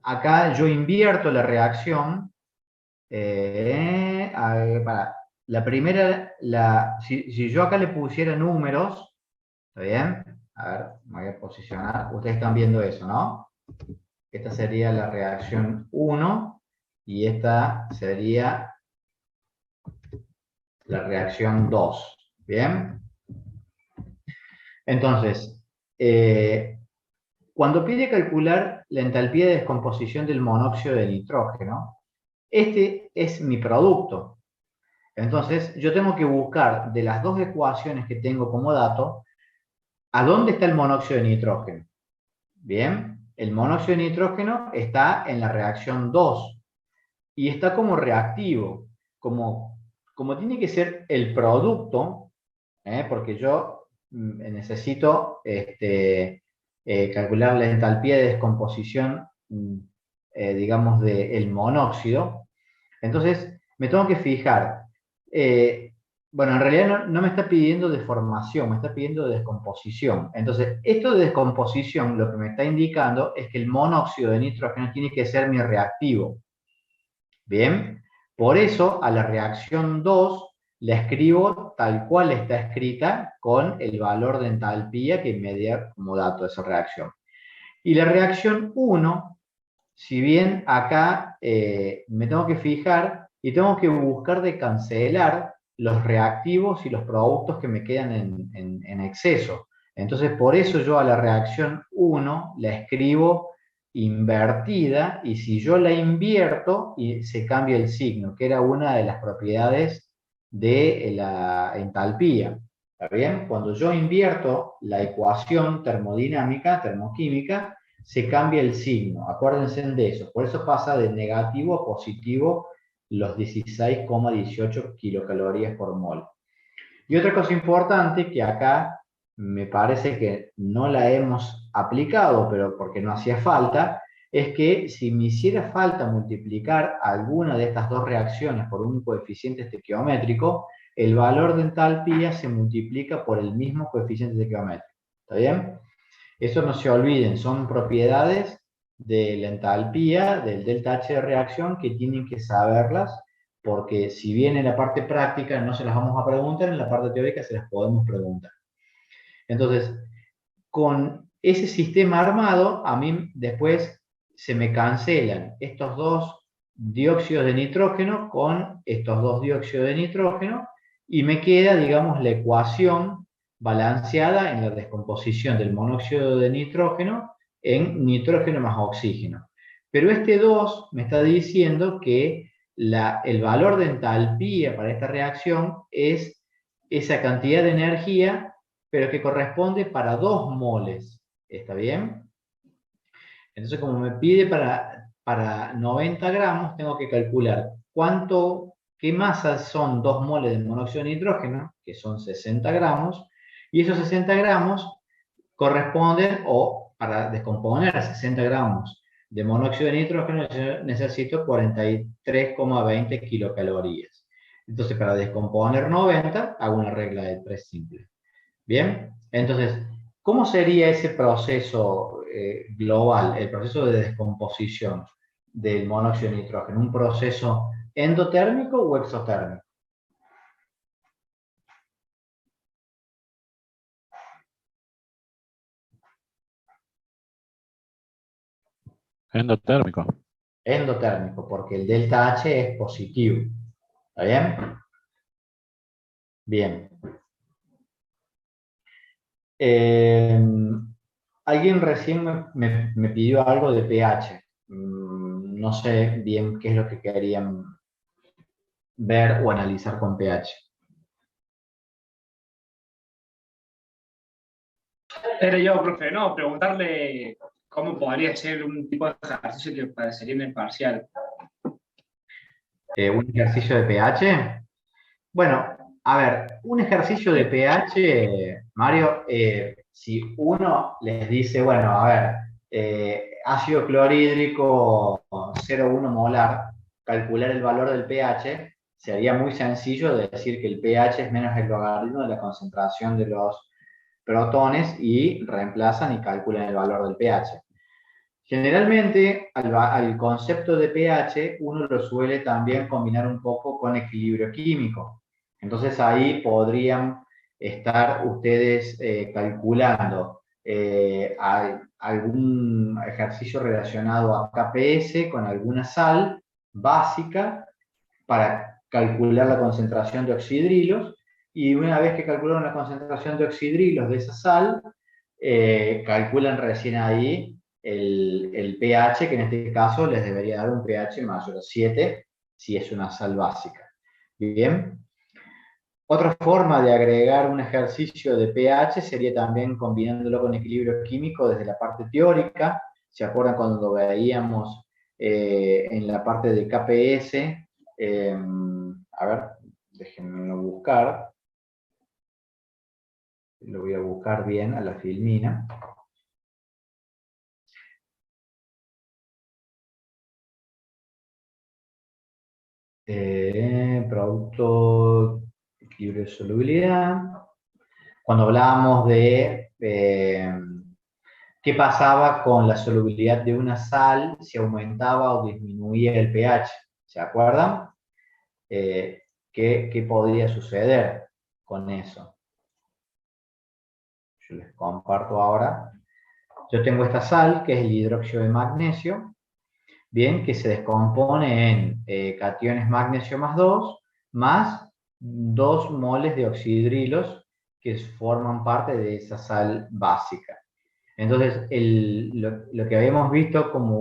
Acá yo invierto la reacción. La primera, si yo acá le pusiera números, ¿está bien? A ver, me voy a posicionar. Ustedes están viendo eso, ¿no? Esta sería la reacción 1 y esta sería la reacción 2. ¿Bien? Entonces, cuando pide calcular la entalpía de descomposición del monóxido de nitrógeno, este es mi producto. Entonces, yo tengo que buscar de las dos ecuaciones que tengo como dato, ¿a dónde está el monóxido de nitrógeno? Bien, el monóxido de nitrógeno está en la reacción 2 y está como reactivo, como tiene que ser el producto, porque yo necesito calcular la entalpía de descomposición, digamos, del monóxido. Entonces, me tengo que fijar. Bueno, en realidad no me está pidiendo deformación, me está pidiendo descomposición. Entonces, esto de descomposición lo que me está indicando es que el monóxido de nitrógeno tiene que ser mi reactivo. Bien, por eso a la reacción 2 la escribo tal cual está escrita con el valor de entalpía que me dé como dato de esa reacción. Y la reacción 1, si bien acá me tengo que fijar y tengo que buscar de cancelar los reactivos y los productos que me quedan en exceso. Entonces, por eso yo a la reacción 1 la escribo invertida, y si yo la invierto, y se cambia el signo, que era una de las propiedades de la entalpía. ¿Está bien? Cuando yo invierto la ecuación termodinámica, termoquímica, se cambia el signo. Acuérdense de eso. Por eso pasa de negativo a positivo los 16,18 kilocalorías por mol. Y otra cosa importante que acá me parece que no la hemos aplicado, pero porque no hacía falta, es que si me hiciera falta multiplicar alguna de estas dos reacciones por un coeficiente estequiométrico, el valor de entalpía se multiplica por el mismo coeficiente estequiométrico. ¿Está bien? Eso no se olviden, son propiedades de la entalpía, del delta H de reacción, que tienen que saberlas, porque si bien en la parte práctica no se las vamos a preguntar, en la parte teórica se las podemos preguntar. Entonces, con ese sistema armado, a mí después se me cancelan estos dos dióxidos de nitrógeno con estos dos dióxidos de nitrógeno, y me queda, digamos, la ecuación balanceada en la descomposición del monóxido de nitrógeno en nitrógeno más oxígeno. Pero este 2 me está diciendo que el valor de entalpía para esta reacción es esa cantidad de energía, pero que corresponde para 2 moles. ¿Está bien? Entonces, como me pide para 90 gramos, tengo que calcular qué masa son 2 moles de monóxido de nitrógeno, que son 60 gramos, y esos 60 gramos corresponden, o para descomponer 60 gramos de monóxido de nitrógeno, yo necesito 43,20 kilocalorías. Entonces, para descomponer 90, hago una regla de 3 simple. Bien, entonces, ¿cómo sería ese proceso global, el proceso de descomposición del monóxido de nitrógeno? ¿Un proceso endotérmico o exotérmico? Endotérmico. Endotérmico, porque el delta H es positivo. ¿Está bien? Bien. Alguien recién me pidió algo de pH. No sé bien qué es lo que querían ver o analizar con pH. Era yo, profe, no, preguntarle cómo podría ser un tipo de ejercicio que parecería en el parcial. ¿Un ejercicio de pH? Bueno, a ver, un ejercicio de pH, Mario, si uno les dice, bueno, a ver, ácido clorhídrico 0,1 molar, calcular el valor del pH, sería muy sencillo de decir que el pH es menos el logaritmo de la concentración de los protones, y reemplazan y calculan el valor del pH. Generalmente, al concepto de pH, uno lo suele también combinar un poco con equilibrio químico. Entonces, ahí podrían estar ustedes calculando algún ejercicio relacionado a KPS con alguna sal básica para calcular la concentración de oxidrilos, y una vez que calcularon la concentración de oxidrilos de esa sal, calculan recién ahí el pH, que en este caso les debería dar un pH mayor a 7, si es una sal básica. Bien. Otra forma de agregar un ejercicio de pH sería también combinándolo con equilibrio químico desde la parte teórica. ¿Se acuerdan cuando veíamos en la parte de KPS? A ver, déjenme buscar. Lo voy a buscar bien a la filmina. Producto, equilibrio de solubilidad. Cuando hablábamos de qué pasaba con la solubilidad de una sal, si aumentaba o disminuía el pH. ¿Se acuerdan? ¿Qué podría suceder con eso? Yo les comparto ahora. Yo tengo esta sal, que es el hidróxido de magnesio, bien, que se descompone en cationes magnesio más 2, más 2 moles de oxidrilos que forman parte de esa sal básica. Entonces, lo que habíamos visto como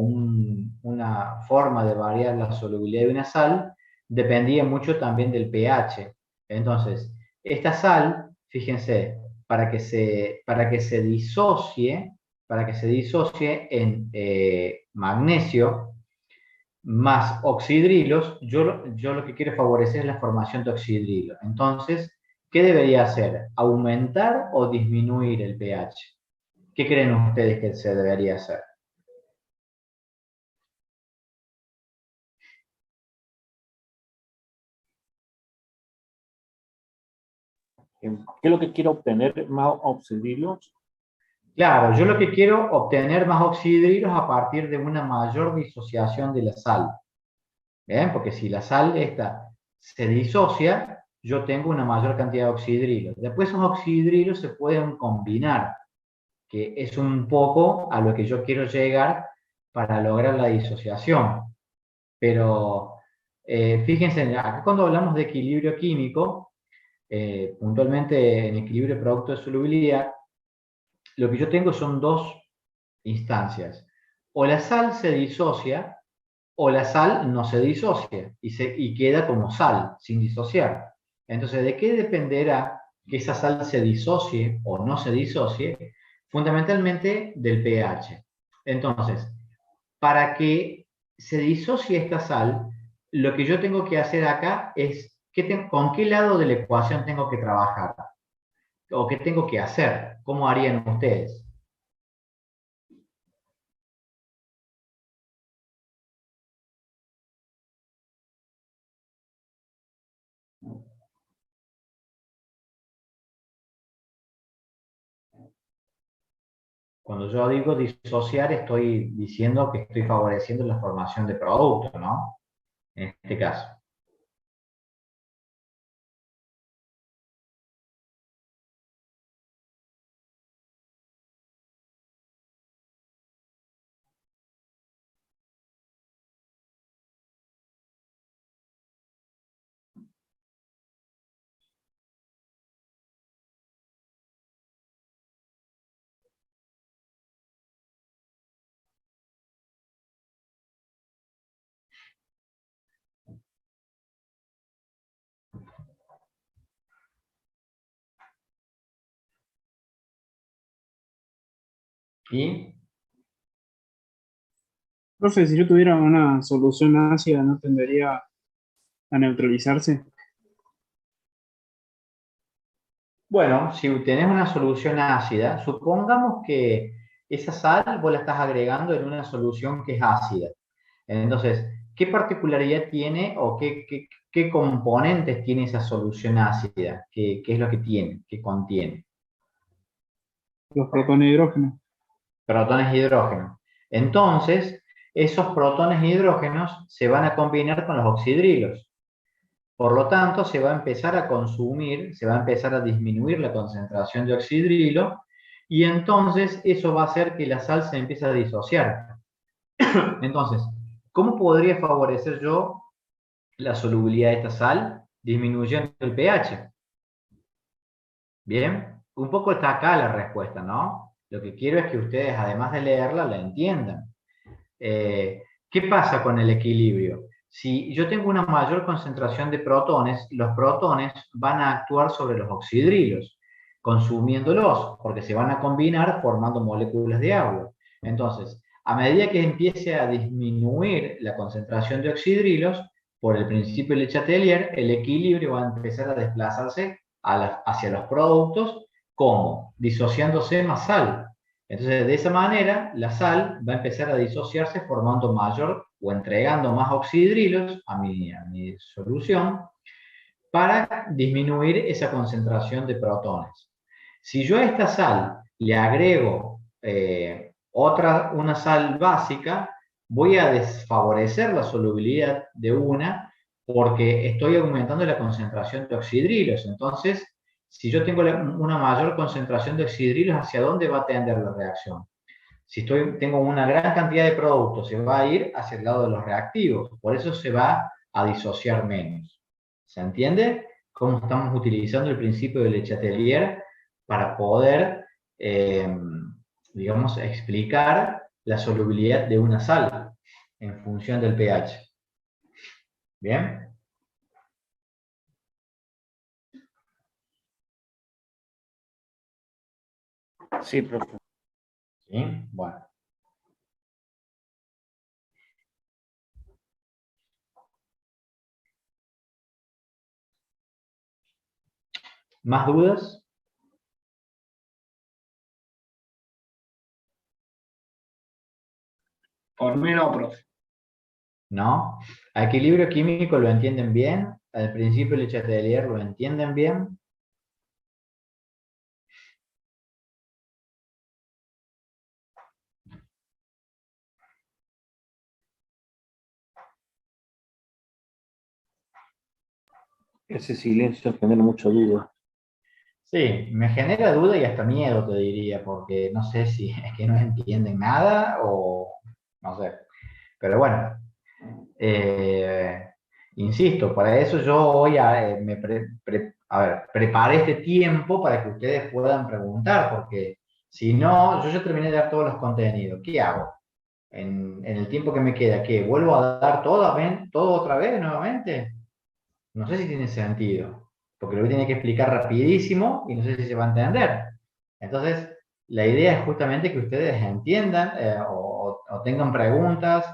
una forma de variar la solubilidad de una sal dependía mucho también del pH. Entonces, esta sal, fíjense, para que se disocie en magnesio más oxidrilos, yo lo que quiero favorecer es la formación de oxidrilos. Entonces, ¿qué debería hacer? ¿Aumentar o disminuir el pH? ¿Qué creen ustedes que se debería hacer? ¿Qué es lo que quiero obtener? ¿Más oxidrilos? Claro, yo lo que quiero obtener más oxidrilos a partir de una mayor disociación de la sal. ¿Bien? Porque si la sal esta se disocia, yo tengo una mayor cantidad de oxidrilos. Después esos oxidrilos se pueden combinar, que es un poco a lo que yo quiero llegar para lograr la disociación. Pero fíjense, acá cuando hablamos de equilibrio químico, puntualmente en equilibrio de producto de solubilidad, lo que yo tengo son dos instancias. O la sal se disocia, o la sal no se disocia y queda como sal, sin disociar. Entonces, ¿de qué dependerá que esa sal se disocie o no se disocie? Fundamentalmente del pH. Entonces, para que se disocie esta sal, lo que yo tengo que hacer acá es con qué lado de la ecuación tengo que trabajar o qué tengo que hacer. ¿Cómo harían ustedes? Cuando yo digo disociar, estoy diciendo que estoy favoreciendo la formación de producto, ¿no? En este caso. ¿Y? Profe, si yo tuviera una solución ácida, ¿no tendería a neutralizarse? Bueno, si tenés una solución ácida, supongamos que esa sal vos la estás agregando en una solución que es ácida. Entonces, ¿qué particularidad tiene o qué componentes tiene esa solución ácida? ¿Qué es lo que tiene, qué contiene? Los protones de hidrógeno. Protones e hidrógenos. Entonces, esos protones e hidrógenos se van a combinar con los oxidrilos. Por lo tanto, se va a empezar a consumir, se va a empezar a disminuir la concentración de oxidrilo y entonces eso va a hacer que la sal se empiece a disociar. Entonces, ¿cómo podría favorecer yo la solubilidad de esta sal? Disminuyendo el pH. Bien, un poco está acá la respuesta, ¿no? Lo que quiero es que ustedes, además de leerla, la entiendan. ¿Qué pasa con el equilibrio? Si yo tengo una mayor concentración de protones, los protones van a actuar sobre los oxidrilos, consumiéndolos, porque se van a combinar formando moléculas de agua. Entonces, a medida que empiece a disminuir la concentración de oxidrilos, por el principio de Le Chatelier, el equilibrio va a empezar a desplazarse hacia los productos, como disociándose más sal. Entonces, de esa manera, la sal va a empezar a disociarse formando mayor o entregando más oxidrilos a mi solución para disminuir esa concentración de protones. Si yo a esta sal le agrego una sal básica, voy a desfavorecer la solubilidad de una porque estoy aumentando la concentración de oxidrilos. Entonces, si yo tengo una mayor concentración de oxidrilos, ¿hacia dónde va a tender la reacción? Si tengo una gran cantidad de productos, se va a ir hacia el lado de los reactivos. Por eso se va a disociar menos. ¿Se entiende? Cómo estamos utilizando el principio de Le Chatelier para poder, digamos, explicar la solubilidad de una sal en función del pH. ¿Bien? Sí, profe. ¿Sí? Bueno. ¿Más dudas? Por mí no, profe. ¿No? ¿A equilibrio químico lo entienden bien? ¿Al principio Le Chatelier lo entienden bien? Ese silencio genera mucha duda. Sí, me genera duda y hasta miedo, te diría, porque no sé si es que no entienden nada o no sé. Pero bueno, insisto, para eso yo hoy preparé este tiempo para que ustedes puedan preguntar, porque si no, yo ya terminé de dar todos los contenidos. ¿Qué hago? En el tiempo que me queda, ¿qué? ¿Vuelvo a dar todo otra vez nuevamente? No sé si tiene sentido, porque lo voy a tener que explicar rapidísimo y no sé si se va a entender. Entonces, la idea es justamente que ustedes entiendan o tengan preguntas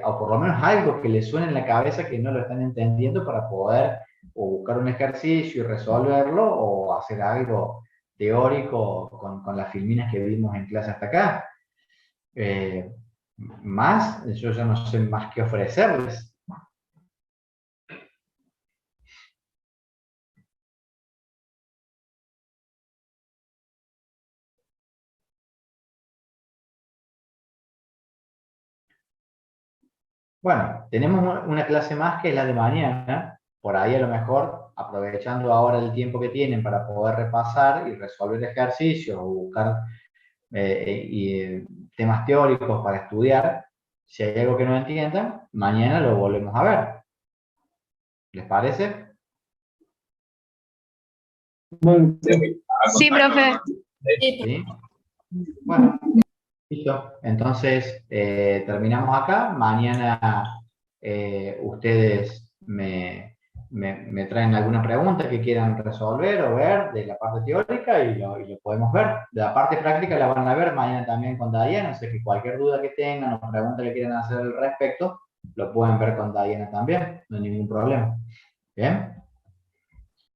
o por lo menos algo que les suene en la cabeza que no lo están entendiendo para poder o buscar un ejercicio y resolverlo o hacer algo teórico con las filminas que vimos en clase hasta acá. Más, yo ya no sé más qué ofrecerles. Bueno, tenemos una clase más que es la de mañana, por ahí a lo mejor aprovechando ahora el tiempo que tienen para poder repasar y resolver ejercicios o buscar temas teóricos para estudiar, si hay algo que no entiendan, mañana lo volvemos a ver. ¿Les parece? Bueno, Sí, profe. ¿Sí? Bueno, listo. Entonces, terminamos acá. Mañana ustedes me traen alguna pregunta que quieran resolver o ver de la parte teórica y lo podemos ver. De la parte práctica la van a ver mañana también con Diana, así que cualquier duda que tengan o pregunta que quieran hacer al respecto, lo pueden ver con Diana también, no hay ningún problema. ¿Bien?